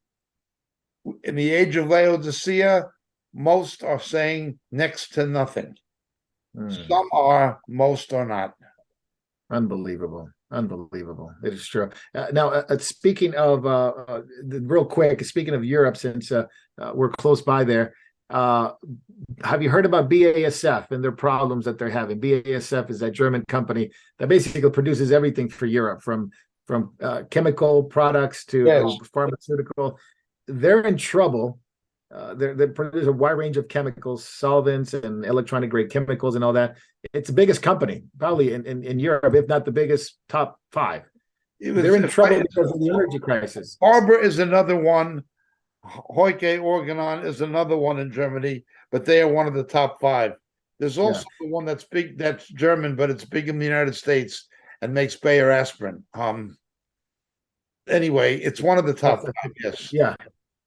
B: In the age of Laodicea, most are saying next to nothing. Some are, most are not.
A: Unbelievable. It is true. Now, speaking of real quick, speaking of Europe, since we're close by there, have you heard about BASF and their problems that they're having? BASF is that German company that basically produces everything for Europe, from chemical products to pharmaceutical. They're in trouble. They produce a wide range of chemicals, solvents, and electronic grade chemicals, and all that. It's the biggest company, probably in Europe, if not the biggest, top 5. They're in trouble because of the energy crisis.
B: Arbor is another one. Heuke Organon is another one in Germany, but they are one of the top 5. There's also the one that's big, that's German, but it's big in the United States and makes Bayer aspirin. Anyway, it's one of the top 5. Yes.
A: Yeah.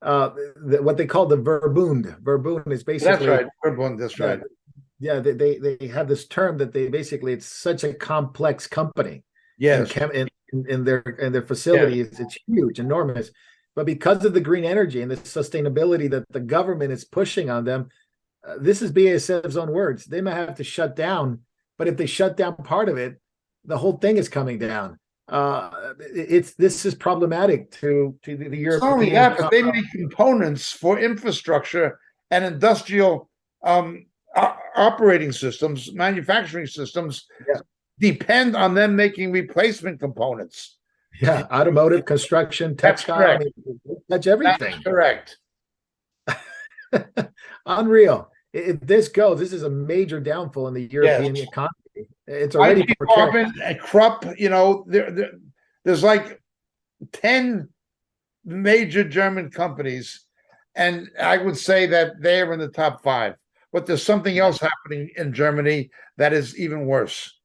A: What they call the Verbund. Verbund is basically
B: that's right. Verbund. That's right.
A: Yeah, they have this term that it's such a complex company.
B: Yes,
A: in their facilities, it's huge, enormous. But because of the green energy and the sustainability that the government is pushing on them, this is BASF's own words. They might have to shut down, but if they shut down part of it, the whole thing is coming down. This is problematic to the
B: It's not only
A: European
B: that, but they make components for infrastructure and industrial operating systems, manufacturing systems
A: Yeah.
B: depend on them making replacement components.
A: Yeah, automotive, construction,
B: That's
A: textile. I
B: correct.
A: mean, touch
B: That is
A: everything.
B: correct.
A: Unreal. If this goes, this is a major downfall in the
B: Yes.
A: European economy. It's already
B: IT
A: precarious.
B: Carbon and Krupp, there's like 10 major German companies, and I would say that they're in the top 5. But there's something else happening in Germany that is even worse.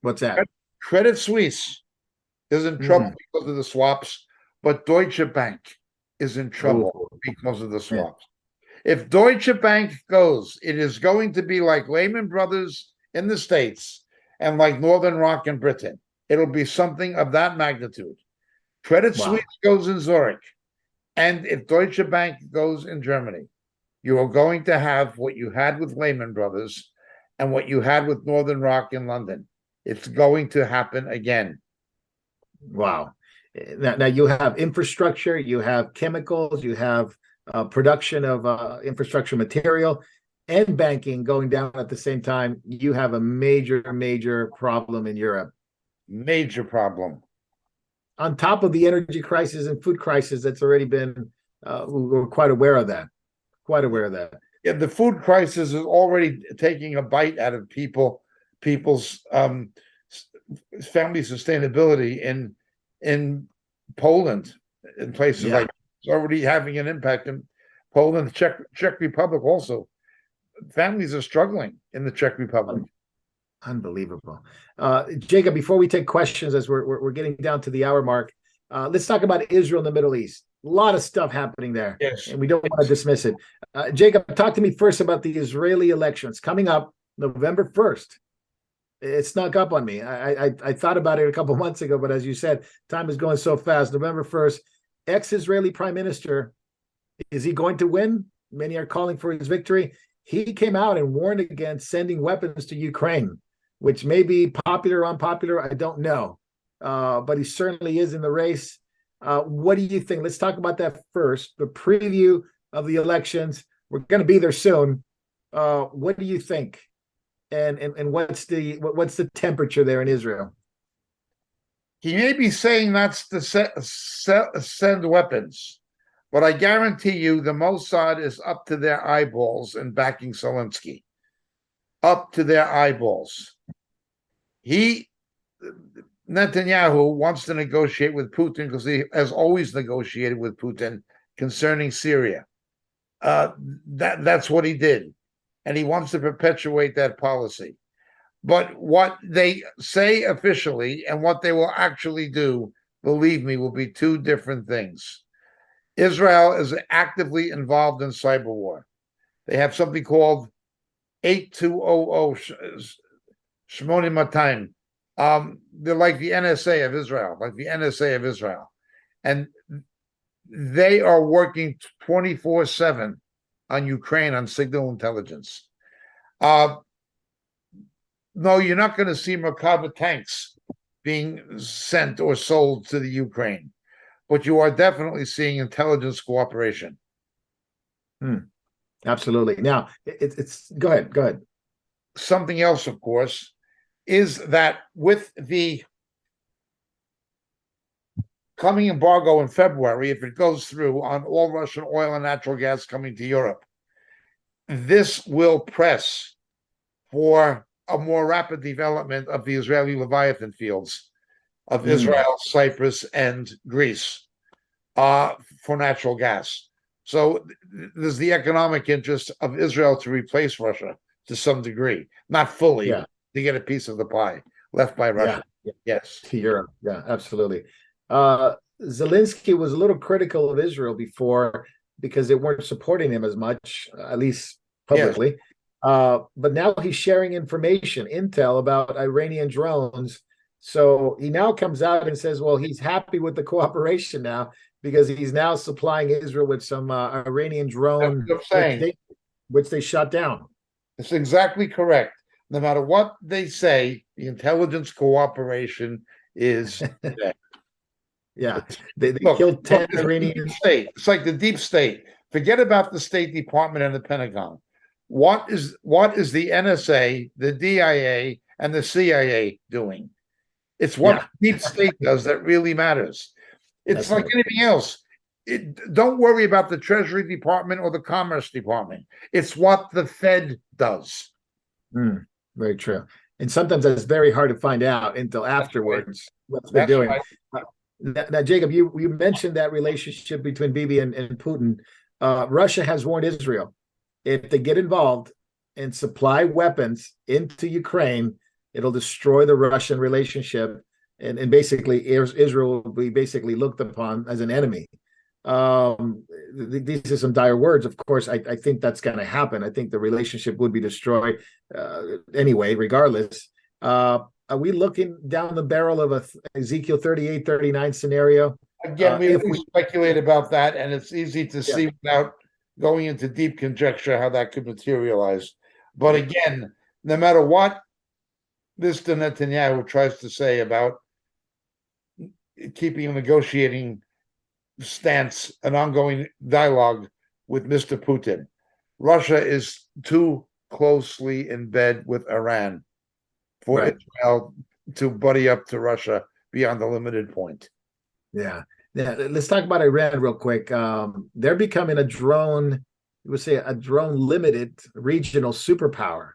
A: What's that?
B: Credit Suisse is in trouble because of the swaps, but Deutsche Bank is in trouble because of the swaps. If Deutsche Bank goes, it is going to be like Lehman Brothers in the States and like Northern Rock in Britain. It'll be something of that magnitude. Credit Suisse goes in Zurich. And if Deutsche Bank goes in Germany, you are going to have what you had with Lehman Brothers and what you had with Northern Rock in London. It's going to happen again.
A: Wow. Now you have infrastructure, you have chemicals, you have production of infrastructure material, and banking going down at the same time. You have a major problem in Europe.
B: Major problem.
A: On top of the energy crisis and food crisis that's already been, we're quite aware of that. Quite aware of that.
B: Yeah, the food crisis is already taking a bite out of people's family sustainability in Poland, in places like it's already having an impact in Poland, Czech Republic also. Families are struggling in the Czech Republic.
A: Unbelievable. Jacob, before we take questions, as we're getting down to the hour mark, let's talk about Israel and the Middle East. A lot of stuff happening there, and we don't want to dismiss it. Jacob, talk to me first about the Israeli elections coming up November 1st. It snuck up on me. I thought about it a couple months ago, but as you said, time is going so fast. November 1st, ex-Israeli prime minister, is he going to win? Many are calling for his victory. He came out and warned against sending weapons to Ukraine, which may be popular or unpopular, I don't know. But he certainly is in the race. What do you think? Let's talk about that first, the preview of the elections. We're going to be there soon. What do you think? And what's the temperature there in Israel?
B: He may be saying that's to send weapons, but I guarantee you the Mossad is up to their eyeballs in backing Zelensky. Up to their eyeballs. Netanyahu wants to negotiate with Putin because he has always negotiated with Putin concerning Syria. That's what he did. And he wants to perpetuate that policy. But what they say officially and what they will actually do, believe me, will be two different things. Israel is actively involved in cyber war. They have something called 8200 Shmoni Matayim. They're like the NSA of Israel, And they are working 24/7 on Ukraine on signal intelligence. No, you're not going to see Merkava tanks being sent or sold to the Ukraine, but you are definitely seeing intelligence cooperation.
A: Absolutely. Now, it's go ahead.
B: Something else, of course, is that with the coming embargo in February, if it goes through on all Russian oil and natural gas coming to Europe, this will press for a more rapid development of the Israeli Leviathan fields of Israel, Cyprus, and Greece for natural gas. So there's the economic interest of Israel to replace Russia to some degree, not fully, to get a piece of the pie left by Russia. Yes.
A: To Europe. Yeah, absolutely. Zelensky was a little critical of Israel before because they weren't supporting him as much, at least publicly. But now he's sharing information, intel about Iranian drones. So he now comes out and says, well, he's happy with the cooperation now because he's now supplying Israel with some Iranian drone, which they shut down.
B: That's exactly correct. no matter what they say, the intelligence cooperation is there.
A: Yeah, they
B: Look,
A: killed 10
B: it's like the deep
A: Iranians.
B: state. It's like the deep state. Forget about the State Department and the Pentagon. What is the NSA, the DIA, and the CIA doing? It's what
A: Yeah,
B: the deep state does that really matters. It's
A: that's
B: like
A: right.
B: anything else. Don't worry about the Treasury Department or the Commerce Department. It's what the Fed does.
A: Mm, very true. And sometimes that's very hard to find out until
B: That's right.
A: afterwards what they're
B: That's
A: doing.
B: right.
A: Now, Jacob, you mentioned that relationship between Bibi and Putin. Russia has warned Israel if they get involved and supply weapons into Ukraine, it'll destroy the Russian relationship, and basically Israel will be basically looked upon as an enemy. These are some dire words. Of course, I think that's going to happen. I think the relationship would be destroyed anyway, regardless. Are we looking down the barrel of a Ezekiel 38, 39 scenario?
B: Again, we
A: If
B: always
A: we,
B: speculate about that, and it's easy to
A: yeah,
B: see without going into deep conjecture how that could materialize. But again, no matter what Mr. Netanyahu tries to say about keeping a negotiating stance, an ongoing dialogue with Mr. Putin, Russia is too closely in bed with Iran for
A: right.
B: Israel to buddy up to Russia beyond the limited point.
A: Yeah. Yeah. Let's talk about Iran real quick. They're becoming a drone, you would say a drone limited regional superpower.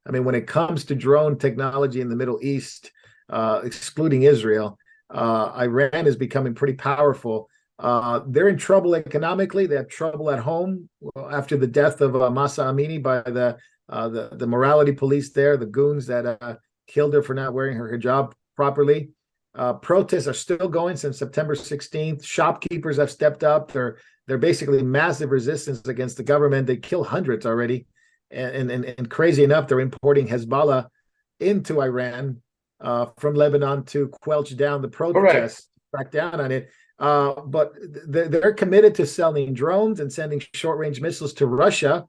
A: I mean, when it comes to drone technology in the Middle East, excluding Israel, Iran is becoming pretty powerful. They're in trouble economically. They have trouble at home after the death of Masa Amini by the morality police there, the goons that killed her for not wearing her hijab properly. Protests are still going since September 16th. Shopkeepers have stepped up. They're basically massive resistance against the government. They kill hundreds already, and crazy enough, they're importing Hezbollah into Iran from Lebanon to quelch down the protests, crack down on it. But they're committed to selling drones and sending short-range missiles to Russia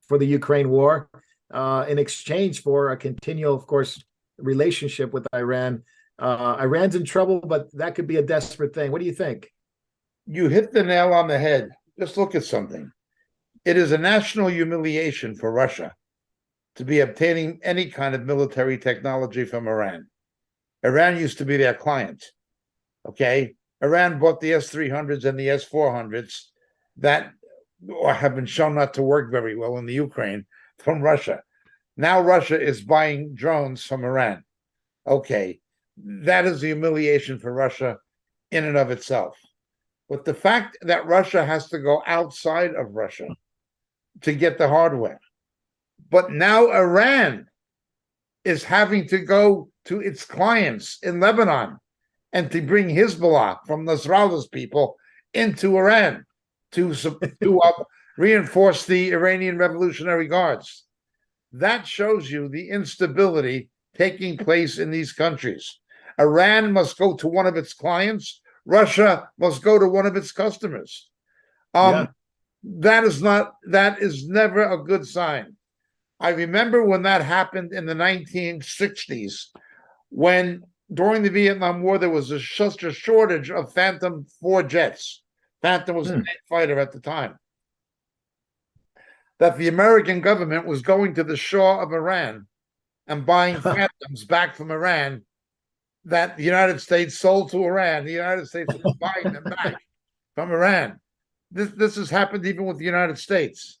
A: for the Ukraine war in exchange for a continual, of course, relationship with Iran. Iran's in trouble, but that could be a desperate thing. What do you think?
B: You hit the nail on the head. Just look at something. It is a national humiliation for Russia to be obtaining any kind of military technology from Iran. Iran used to be their client. Okay. Iran bought the S-300s and the S-400s that have been shown not to work very well in the Ukraine from Russia. Now Russia is buying drones from Iran. Okay. That is a humiliation for Russia in and of itself. But the fact that Russia has to go outside of Russia to get the hardware, but now Iran is having to go to its clients in Lebanon and to bring Hezbollah from Nasrallah's people into Iran to reinforce the Iranian Revolutionary Guards. That shows you the instability taking place in these countries. Iran must go to one of its clients. Russia must go to one of its customers.
A: Yeah.
B: That is never a good sign. I remember when that happened in the 1960s, when during the Vietnam War there was such a shortage of Phantom 4 jets. Phantom was a tank fighter at the time. That the American government was going to the shore of Iran and buying Phantoms back from Iran that the United States sold to Iran. The United States was buying them back from Iran. This has happened even with the United States.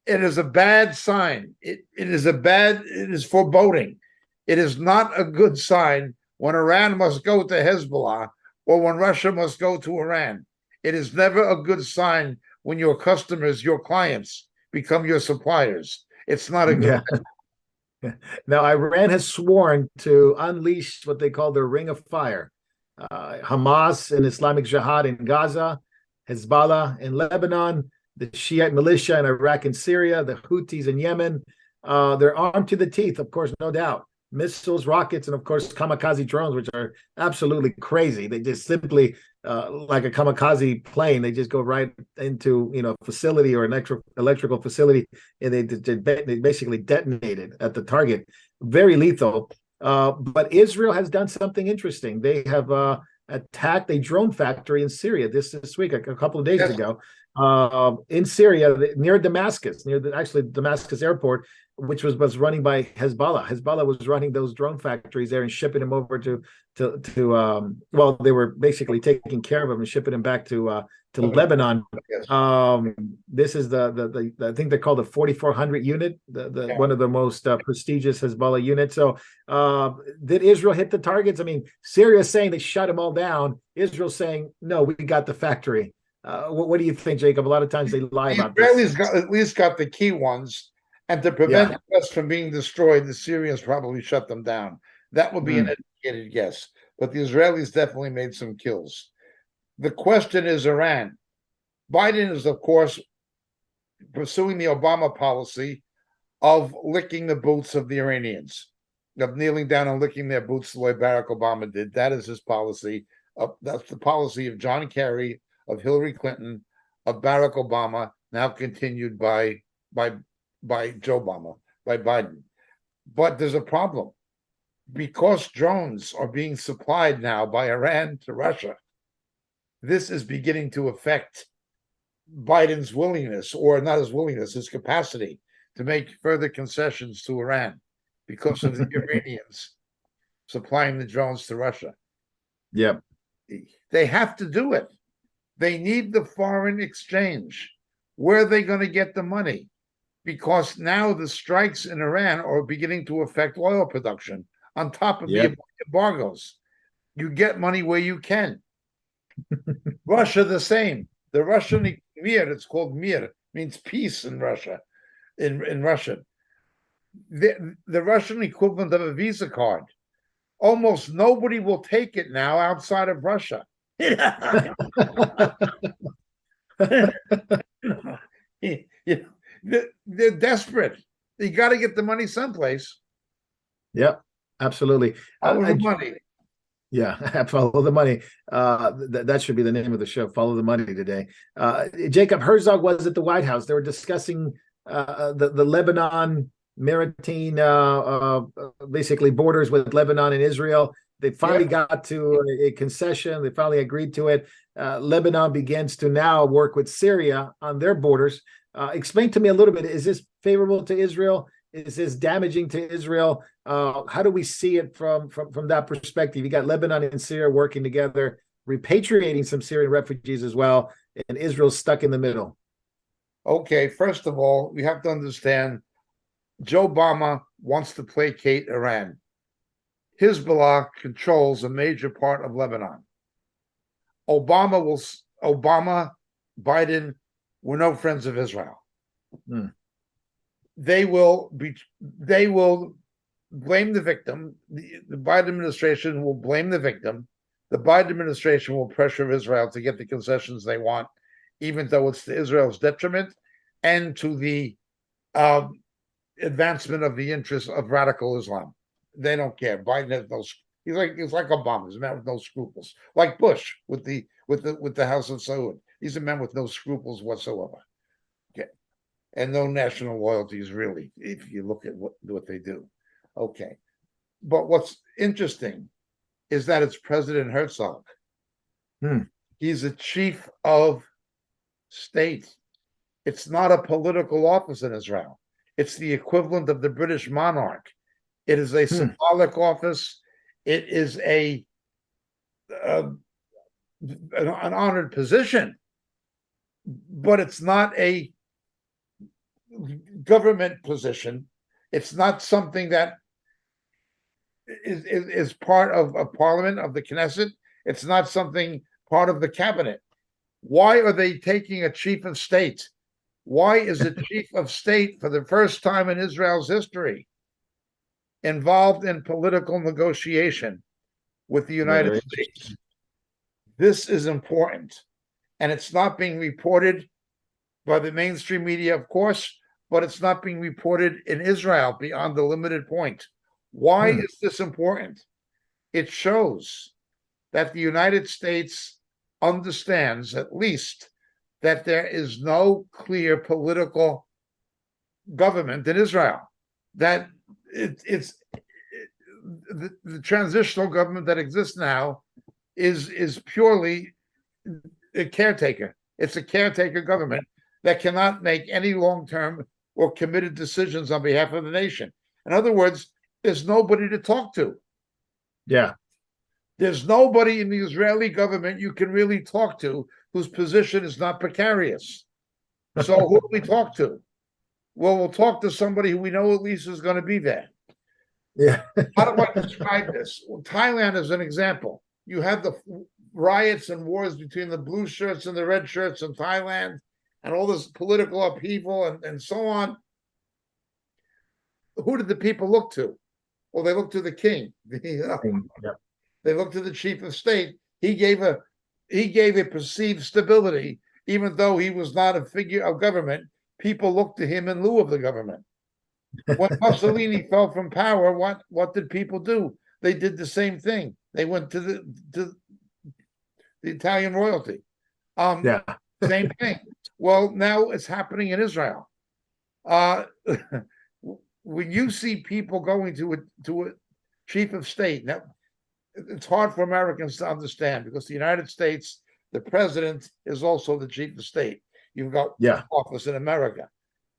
B: It is a bad sign. It is foreboding. It is not a good sign when Iran must go to Hezbollah or when Russia must go to Iran. It is never a good sign when your customers, your clients, become your suppliers. It's not a good
A: Yeah. Now, Iran has sworn to unleash what they call the Ring of Fire. Hamas and Islamic Jihad in Gaza, Hezbollah in Lebanon, the Shiite militia in Iraq and Syria, the Houthis in Yemen. They're armed to the teeth, of course, no doubt. Missiles, rockets, and of course, kamikaze drones, which are absolutely crazy. They just simply like a kamikaze plane. They just go right into a facility or an electrical facility, and they basically detonate it at the target. Very lethal. But Israel has done something interesting. They have attacked a drone factory in Syria this week, a couple of days
B: Yes.
A: ago, in Syria, near Damascus, actually Damascus airport, which was running by Hezbollah. Hezbollah was running those drone factories there and shipping them over to well, they were basically taking care of them and shipping them back to Lebanon.
B: Yes.
A: This is the I think they're called the 4400 unit, the
B: Yeah.
A: one of the most prestigious Hezbollah units. So did Israel hit the targets? I mean, Syria saying they shut them all down. Israel saying no, we got the factory. What do you think, Jacob? A lot of times they lie
B: The
A: about this.
B: Israelis at least got the key ones, and to prevent the rest from being destroyed, the Syrians probably shut them down. That would be an educated guess. But the Israelis definitely made some kills. The question is Iran. Biden is, of course, pursuing the Obama policy of licking the boots of the Iranians, of kneeling down and licking their boots the way Barack Obama did. That is his policy. That's the policy of John Kerry, of Hillary Clinton, of Barack Obama, now continued by Joe Obama, by Biden. But there's a problem. Because drones are being supplied now by Iran to Russia, this is beginning to affect Biden's willingness, or not his willingness, his capacity to make further concessions to Iran because of the Iranians supplying the drones to Russia.
A: Yeah.
B: They have to do it. They need the foreign exchange. Where are they going to get the money? Because now the strikes in Iran are beginning to affect oil production on top of the embargoes. You get money where you can. Russia, the same. The Russian mir, it's called mir, means peace in Russia, in Russian. The Russian equivalent of a Visa card. Almost nobody will take it now outside of Russia. They're desperate. You got to get the money someplace.
A: Yeah, absolutely.
B: Follow the money.
A: Yeah, follow the money. That should be the name of the show. Follow the money today. Jacob Herzog was at the White House. They were discussing the Lebanon maritime, basically borders with Lebanon and Israel. They finally got to a concession. They finally agreed to it. Lebanon begins to now work with Syria on their borders. Explain to me a little bit. Is this favorable to Israel? Is this damaging to Israel? How do we see it from that perspective? You got Lebanon and Syria working together, repatriating some Syrian refugees as well, and Israel's stuck in the middle.
B: Okay, first of all, we have to understand Joe Obama wants to placate Iran. Hezbollah controls a major part of Lebanon. Obama, Biden were no friends of Israel. They will blame the victim. The Biden administration will blame the victim. The Biden administration will pressure Israel to get the concessions they want, even though it's to Israel's detriment and to the advancement of the interests of radical Islam. They don't care. Biden has no. He's like Obama. He's a man with no scruples. Like Bush with the House of Saud. He's a man with no scruples whatsoever. Okay, and no national loyalties really, if you look at what they do. Okay, but what's interesting is that it's President Herzog. He's a chief of state. It's not a political office in Israel. It's the equivalent of the British monarch. It is a symbolic office. It is an honored position, but it's not a government position. It's not something that is part of a parliament, of the Knesset. It's not something part of the cabinet. Why are they taking a chief of state? Why is a chief of state, for the first time in Israel's history, involved in political negotiation with the United States? This is important. And it's not being reported by the mainstream media, of course, but it's not being reported in Israel beyond the limited point. Why is this important? It shows that the United States understands at least that there is no clear political government in Israel. That it's the transitional government that exists now is purely a caretaker. It's a caretaker government that cannot make any long-term or committed decisions on behalf of the nation. In other words, there's nobody to talk to.
A: Yeah.
B: There's nobody in the Israeli government you can really talk to whose position is not precarious. So who do we talk to? Well, we'll talk to somebody who we know at least is going to be there.
A: Yeah.
B: How do I describe this? Well, Thailand is an example. You had the riots and wars between the blue shirts and the red shirts in Thailand, and all this political upheaval and so on. Who did the people look to? Well, they looked to the king.
A: Yep.
B: They looked to the chief of state. He gave a perceived stability, even though he was not a figure of government. People looked to him in lieu of the government. When Mussolini fell from power, what did people do? They did the same thing. They went to the Italian royalty.
A: Yeah.
B: Same thing. Well, now it's happening in Israel. When you see people going to a chief of state, now it's hard for Americans to understand because the United States, the president is also the chief of state. You've got office in America.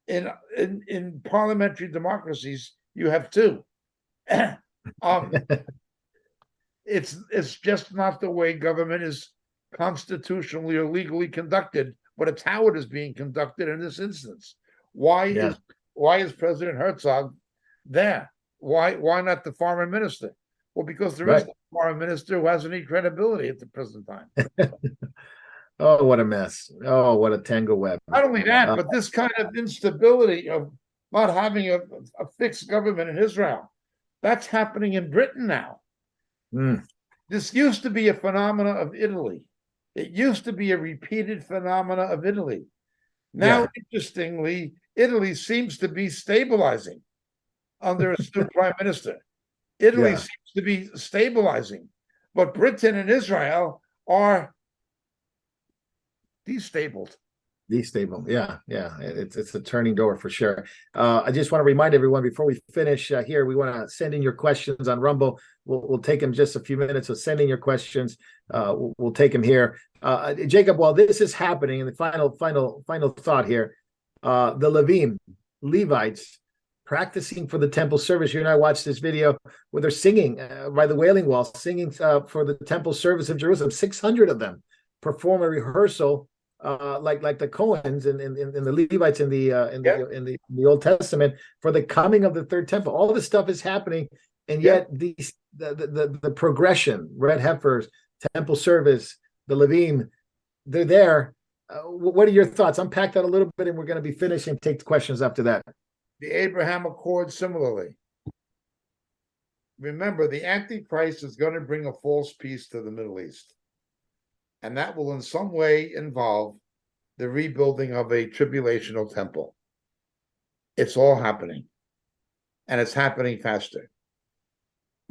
B: In parliamentary democracies, you have two. It's just not the way government is constitutionally or legally conducted, but it's how it is being conducted in this instance. Why is President Herzog there? Why not the foreign minister? Well, because there is no foreign minister who has any credibility at the present time.
A: Oh, what a mess. Oh, what a tangle web.
B: Not only that, but this kind of instability of not having a fixed government in Israel, that's happening in Britain now. This used to be a phenomena of Italy. It used to be a repeated phenomena of Italy. Now, interestingly, Italy seems to be stabilizing under a new prime minister. Italy seems to be stabilizing, but Britain and Israel are destabilized.
A: Yeah. It's a turning door for sure. I just want to remind everyone before we finish here, we want to send in your questions on Rumble. We'll take them just a few minutes of sending your questions. We'll take them here. Jacob, while this is happening, and the final thought here, the Levites practicing for the temple service. You and I watched this video where they're singing by the Wailing Wall, singing for the temple service of Jerusalem. 600 of them perform a rehearsal like the Cohens and the Levites in the Old Testament for the coming of the third temple. All this stuff is happening, and yet the progression, red heifers, temple service, the Levim, they're there. What are your thoughts? Unpack that a little bit, and we're going to be finishing. Take the questions after that.
B: The Abraham Accord, similarly. Remember, the Antichrist is going to bring a false peace to the Middle East. And that will in some way involve the rebuilding of a tribulational temple. It's all happening. And it's happening faster.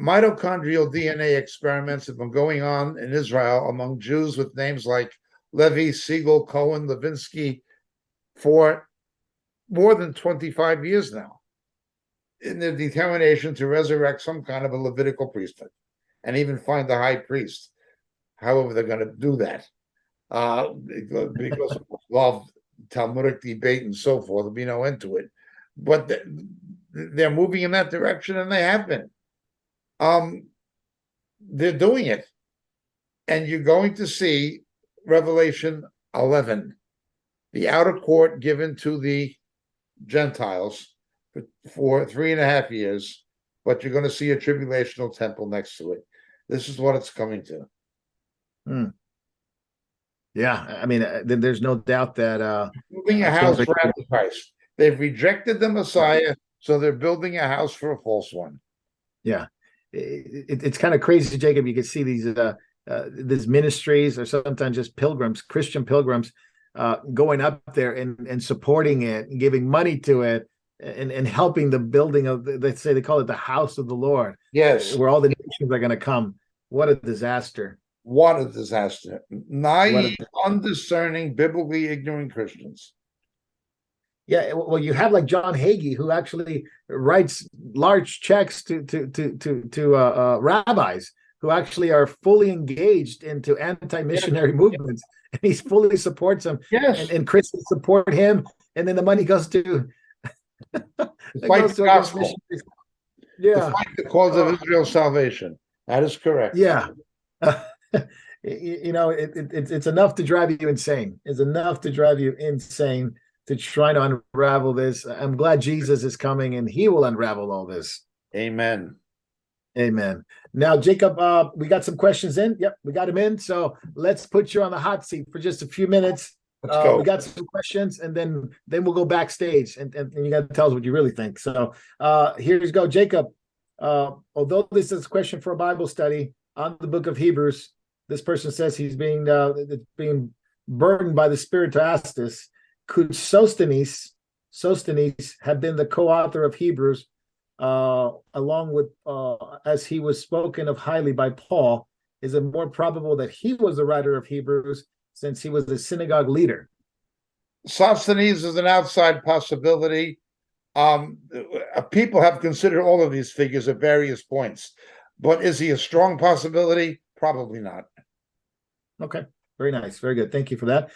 B: Mitochondrial DNA experiments have been going on in Israel among Jews with names like Levi, Siegel, Cohen, Levinsky for more than 25 years now, in their determination to resurrect some kind of a Levitical priesthood and even find the high priest. However, they're going to do that because of Talmudic debate and so forth. There'll be no end to it. But they're moving in that direction, and they have been. They're doing it. And you're going to see Revelation 11, the outer court given to the Gentiles for 3.5 years, but you're going to see a tribulational temple next to it. This is what it's coming to.
A: Yeah, I mean, there's no doubt that
B: building a house for Antichrist. They've rejected the Messiah, so they're building a house for a false one.
A: Yeah, it's kind of crazy, Jacob. You can see these ministries, or sometimes just pilgrims, Christian pilgrims, going up there and supporting it, and giving money to it, and helping the building of, let's say they call it the house of the Lord.
B: Yes,
A: where all the nations are going to come. What a disaster!
B: What a disaster.
A: What
B: Naive,
A: a,
B: undiscerning, biblically ignorant Christians.
A: yeah, well, you have like John Hagee, who actually writes large checks to rabbis who actually are fully engaged into anti-missionary movements, and he fully supports them,
B: Yes,
A: and Christians support him, and then the money goes to
B: to
A: it
B: fight
A: goes
B: the
A: to against
B: gospel,
A: missionaries.
B: to
A: Yeah,
B: fight the cause of
A: oh,
B: Israel's salvation. That is correct.
A: yeah. It's enough to drive you insane. It's enough to drive you insane to try to unravel this. I'm glad Jesus is coming and he will unravel all this.
B: Amen.
A: Amen. Now, Jacob, we got some questions in. Yep, we got them in. So let's put you on the hot seat for just a few minutes.
B: Let's go.
A: We got some questions, and then we'll go backstage, and you got to tell us what you really think. So here's go, Jacob. Although this is a question for a Bible study on the book of Hebrews, this person says he's being burdened by the Spirit to ask this. Could Sosthenes have been the co-author of Hebrews, along with as he was spoken of highly by Paul? Is it more probable that he was the writer of Hebrews since he was the synagogue leader?
B: Sosthenes is an outside possibility. People have considered all of these figures at various points, but is he a strong possibility? Probably not.
A: Okay, very nice, very good. Thank you for that.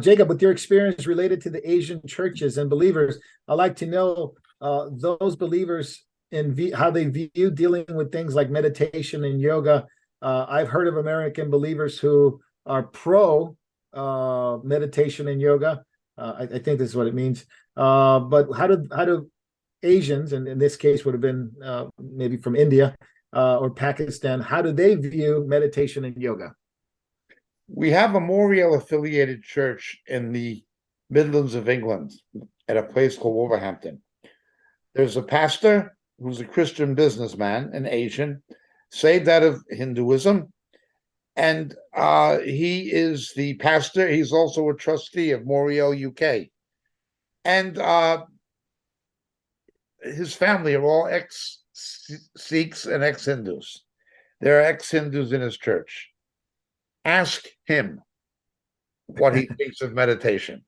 A: Jacob, with your experience related to the Asian churches and believers, I'd like to know those believers and how they view dealing with things like meditation and yoga. I've heard of American believers who are pro meditation and yoga. I think this is what it means. But how do Asians, and in this case would have been maybe from India or Pakistan, how do they view meditation and yoga?
B: We have a Moriel affiliated church in the Midlands of England at a place called Wolverhampton. There's a pastor who's a Christian businessman, an Asian, saved out of Hinduism. And he is the pastor. He's also a trustee of Moriel UK. And his family are all ex-Sikhs and ex-Hindus. There are ex-Hindus in his church. Ask him what he thinks of meditation.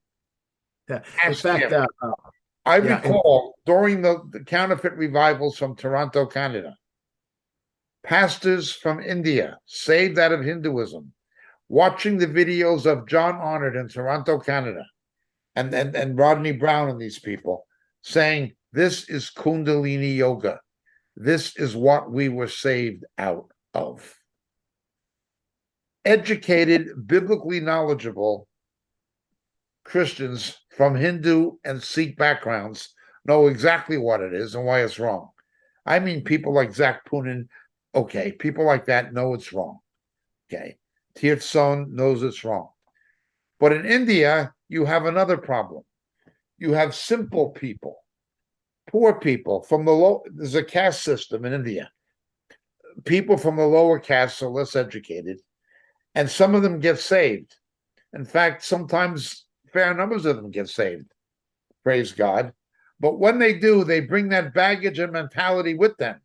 A: Yeah.
B: Ask
A: In fact,
B: him. I recall during the counterfeit revivals from Toronto, Canada, pastors from India, saved out of Hinduism, watching the videos of John Arnott in Toronto, Canada, and Rodney Brown and these people, saying, this is Kundalini Yoga. This is what we were saved out of. Educated, biblically knowledgeable Christians from Hindu and Sikh backgrounds know exactly what it is and why it's wrong. I mean, people like Zach Poonen, okay, people like that know it's wrong. Okay, Tirtson knows it's wrong. But in India, you have another problem. You have simple people, poor people from the low. There's a caste system in India. People from the lower castes are less educated, and some of them get saved. In fact, sometimes fair numbers of them get saved. Praise God. But when they do, they bring that baggage and mentality with them.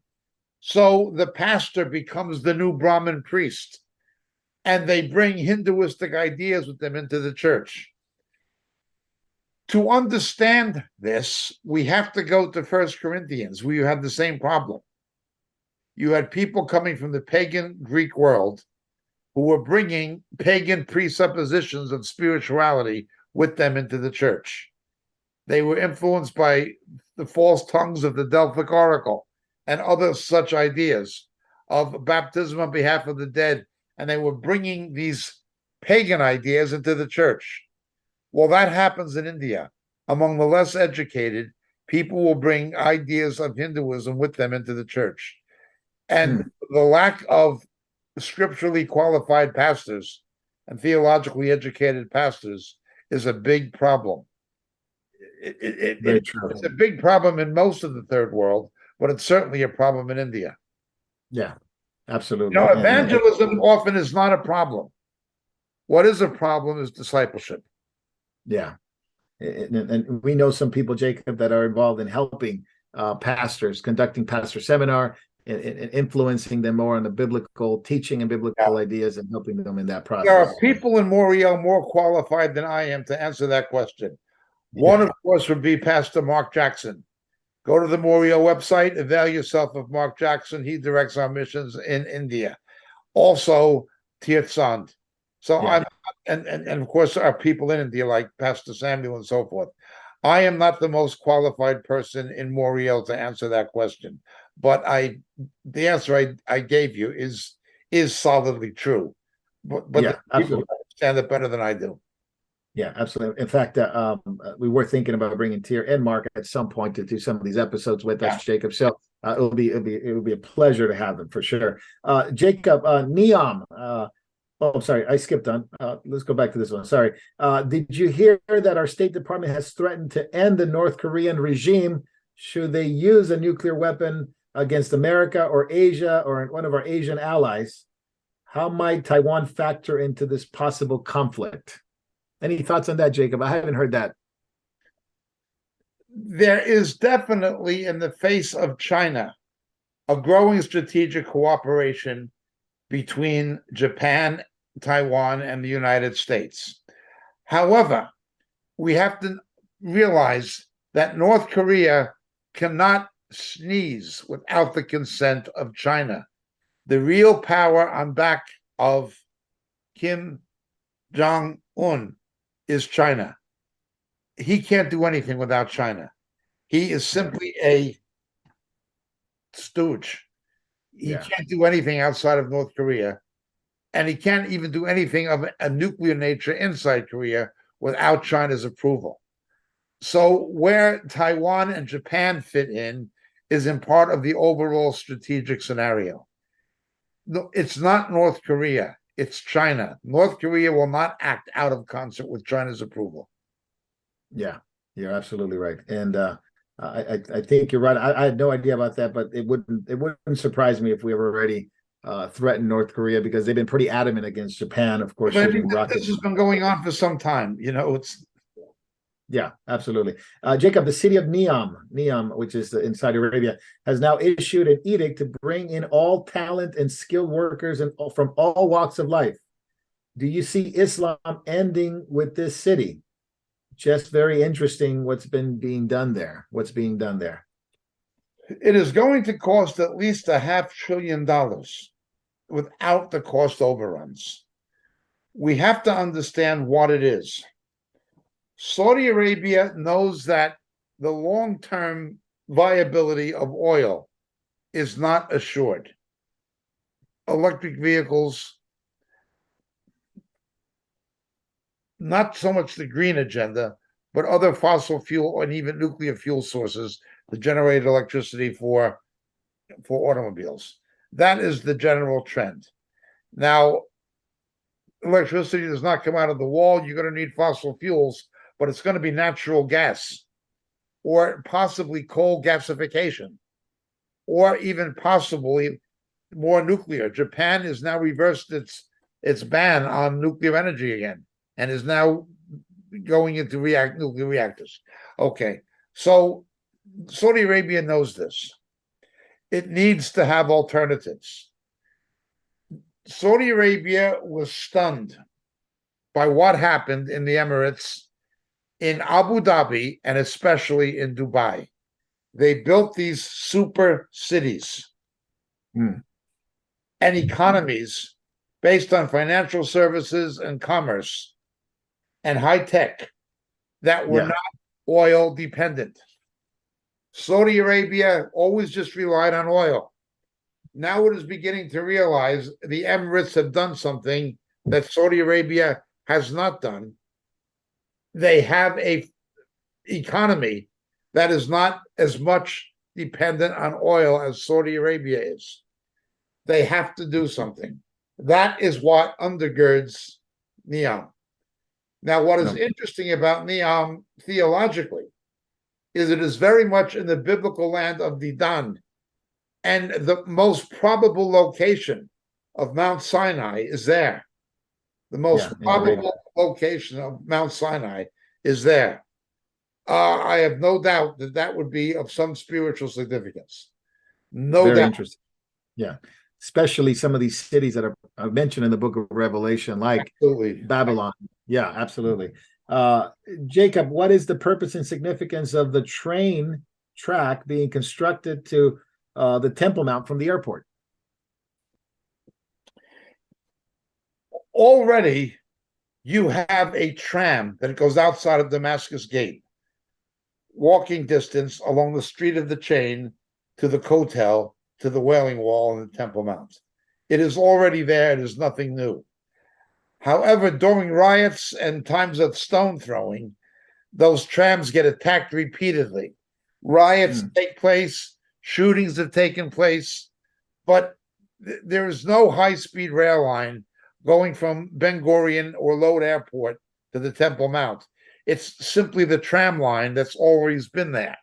B: So the pastor becomes the new Brahmin priest, and they bring Hinduistic ideas with them into the church. To understand this, we have to go to 1 Corinthians, where you have the same problem. You had people coming from the pagan Greek world who were bringing pagan presuppositions of spirituality with them into the church. They were influenced by the false tongues of the Delphic Oracle and other such ideas of baptism on behalf of the dead, and they were bringing these pagan ideas into the church. Well, that happens in India. Among the less educated, people will bring ideas of Hinduism with them into the church. And the lack of scripturally qualified pastors and theologically educated pastors is a big problem. It's a big problem in most of the third world, but it's certainly a problem in India.
A: Yeah, absolutely.
B: You know, evangelism often is not a problem. What is a problem is discipleship.
A: Yeah. And we know some people, Jacob, that are involved in helping pastors, conducting pastor seminar, and influencing them more on the biblical teaching and biblical ideas and helping them in that
B: There are
A: process.
B: people in Moriel more qualified than I am to answer that question. One, of course, would be Pastor Mark Jackson. Go to the Moriel website, avail yourself of Mark Jackson. He directs our missions in India. Also, Tirthsand. So I'm, and of course, our people in India like Pastor Samuel and so forth. I am not the most qualified person in Moriel to answer that question, but the answer I gave you is solidly true. But
A: Yeah,
B: people
A: absolutely.
B: understand it better than I do.
A: Yeah, absolutely. In fact, we were thinking about bringing Tier and Mark at some point to do some of these episodes with us, Jacob. So it will be a pleasure to have them for sure. Jacob, Neom. Oh, I'm sorry, I skipped on. Let's go back to this one. Sorry. Did you hear that our State Department has threatened to end the North Korean regime should they use a nuclear weapon against America or Asia or one of our Asian allies? How might Taiwan factor into this possible conflict? Any thoughts on that, Jacob? I haven't heard that.
B: There is definitely, in the face of China, a growing strategic cooperation between Japan, Taiwan, and the United States. However, we have to realize that North Korea cannot sneeze without the consent of China. The real power on back of Kim Jong-un is China. He can't do anything without China. He is simply a stooge. He can't do anything outside of North Korea. And he can't even do anything of a nuclear nature inside Korea without China's approval. So where Taiwan and Japan fit in is in part of the overall strategic scenario. No, it's not North Korea. It's China. North Korea will not act out of concert with China's approval.
A: Yeah, you're absolutely right. And I think you're right. I had no idea about that, but it wouldn't surprise me if we ever already threatened North Korea because they've been pretty adamant against Japan, of course, shooting rockets.
B: This has been going on for some time. It's
A: yeah, absolutely. Jacob, the city of Neom, which is in Saudi Arabia, has now issued an edict to bring in all talent and skilled workers from all walks of life. Do you see Islam ending with this city? Just very interesting what's being done there.
B: It is going to cost at least $500 billion without the cost overruns. We have to understand what it is. Saudi Arabia knows that the long-term viability of oil is not assured. Electric vehicles, not so much the green agenda, but other fossil fuel and even nuclear fuel sources to generate electricity for automobiles. That is the general trend. Now, electricity does not come out of the wall. You're going to need fossil fuels, but it's going to be natural gas or possibly coal gasification or even possibly more nuclear. Japan has now reversed its ban on nuclear energy again and is now going into nuclear reactors. Okay, so Saudi Arabia knows this. It needs to have alternatives. Saudi Arabia was stunned by what happened in the Emirates, in Abu Dhabi, and especially in Dubai. They built these super cities and economies based on financial services and commerce and high tech that were not oil dependent. Saudi Arabia always just relied on oil. Now it is beginning to realize the Emirates have done something that Saudi Arabia has not done. They have a economy that is not as much dependent on oil as Saudi Arabia is. They have to do something. That is what undergirds Neom. Now, what is interesting about Neom theologically is it is very much in the biblical land of Dedan, and the most probable location of Mount Sinai is there. The most probable location of Mount Sinai is there. I have no doubt that would be of some spiritual significance. No doubt.
A: Yeah, especially some of these cities that are mentioned in the Book of Revelation, like
B: Absolutely.
A: Babylon. Yeah, absolutely. Uh, Jacob, what is the purpose and significance of the train track being constructed to the Temple Mount from the airport?
B: Already, you have a tram that goes outside of Damascus Gate, walking distance along the street of the chain to the Kotel, to the Wailing Wall and the Temple Mount. It is already there. It is nothing new. However, during riots and times of stone throwing, those trams get attacked repeatedly. Riots take place, shootings have taken place, but there is no high-speed rail line going from Ben Gurion or Lod Airport to the Temple Mount. It's simply the tram line that's always been there.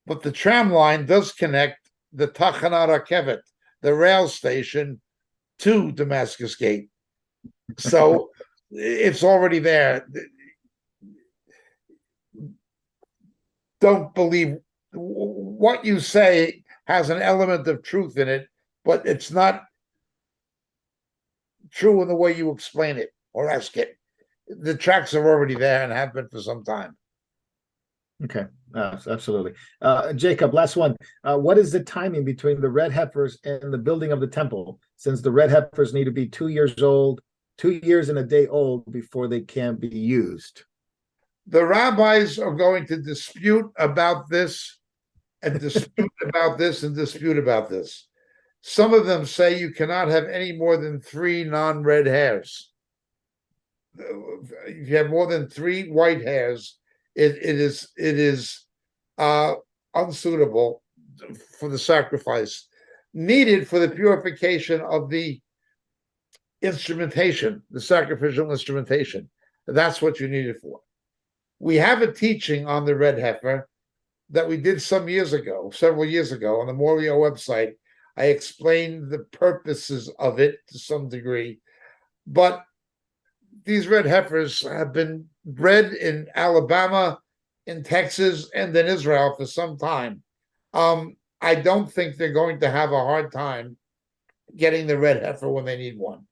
B: But the tram line does connect the Tachanat Rakevet, the rail station, to Damascus Gate. So it's already there. Don't believe what you say has an element of truth in it, but it's not true in the way you explain it or ask it. The tracks are already there and have been for some time.
A: Okay, absolutely. Jacob, last one. What is the timing between the red heifers and the building of the temple? Since the red heifers need to be 2 years old, 2 years and a day old before they can be used.
B: The rabbis are going to dispute about this and dispute about this and dispute about this. Some of them say you cannot have any more than 3 non-red hairs. If you have more than 3 white hairs, it is unsuitable for the sacrifice needed for the purification of the instrumentation, the sacrificial instrumentation. That's what you need it for. We have a teaching on the red heifer that we did some years ago, several years ago, on the Morio website. I explained the purposes of it to some degree, but these red heifers have been bred in Alabama, in Texas, and in Israel for some time. I don't think they're going to have a hard time getting the red heifer when they need one.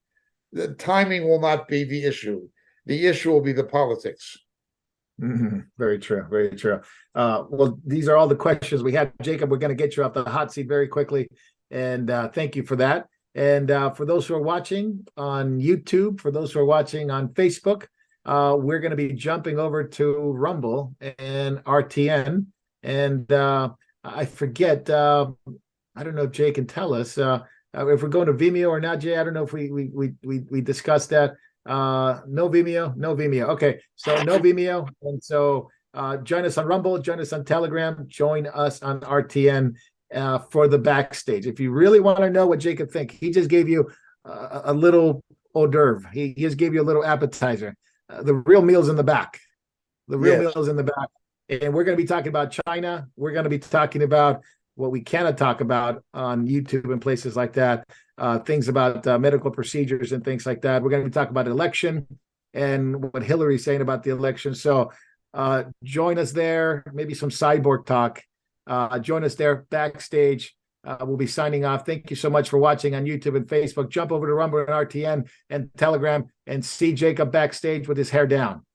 B: The timing will not be the issue. The issue will be the politics.
A: Very true. Very true. Well, these are all the questions we had. Jacob, we're going to get you off the hot seat very quickly. And thank you for that. And for those who are watching on YouTube, for those who are watching on Facebook, we're going to be jumping over to Rumble and RTN. And I forget, I don't know if Jay can tell us if we're going to Vimeo or not, Jay. I don't know if we discussed that. No Vimeo. Okay, so no Vimeo. And so join us on Rumble, join us on Telegram, join us on RTN for the backstage. If you really want to know what Jacob thinks, he just gave you a little hors d'oeuvre. He just gave you a little appetizer. The real meal's in the back. The real meal's in the back. And we're going to be talking about China. We're going to be talking about what we cannot talk about on YouTube and places like that. Things about medical procedures and things like that. We're going to be talking about election and what Hillary's saying about the election. So join us there. Maybe some cyborg talk. Join us there backstage. We'll be signing off. Thank you so much for watching on YouTube and Facebook. Jump over to Rumble and RTN and Telegram and see Jacob backstage with his hair down.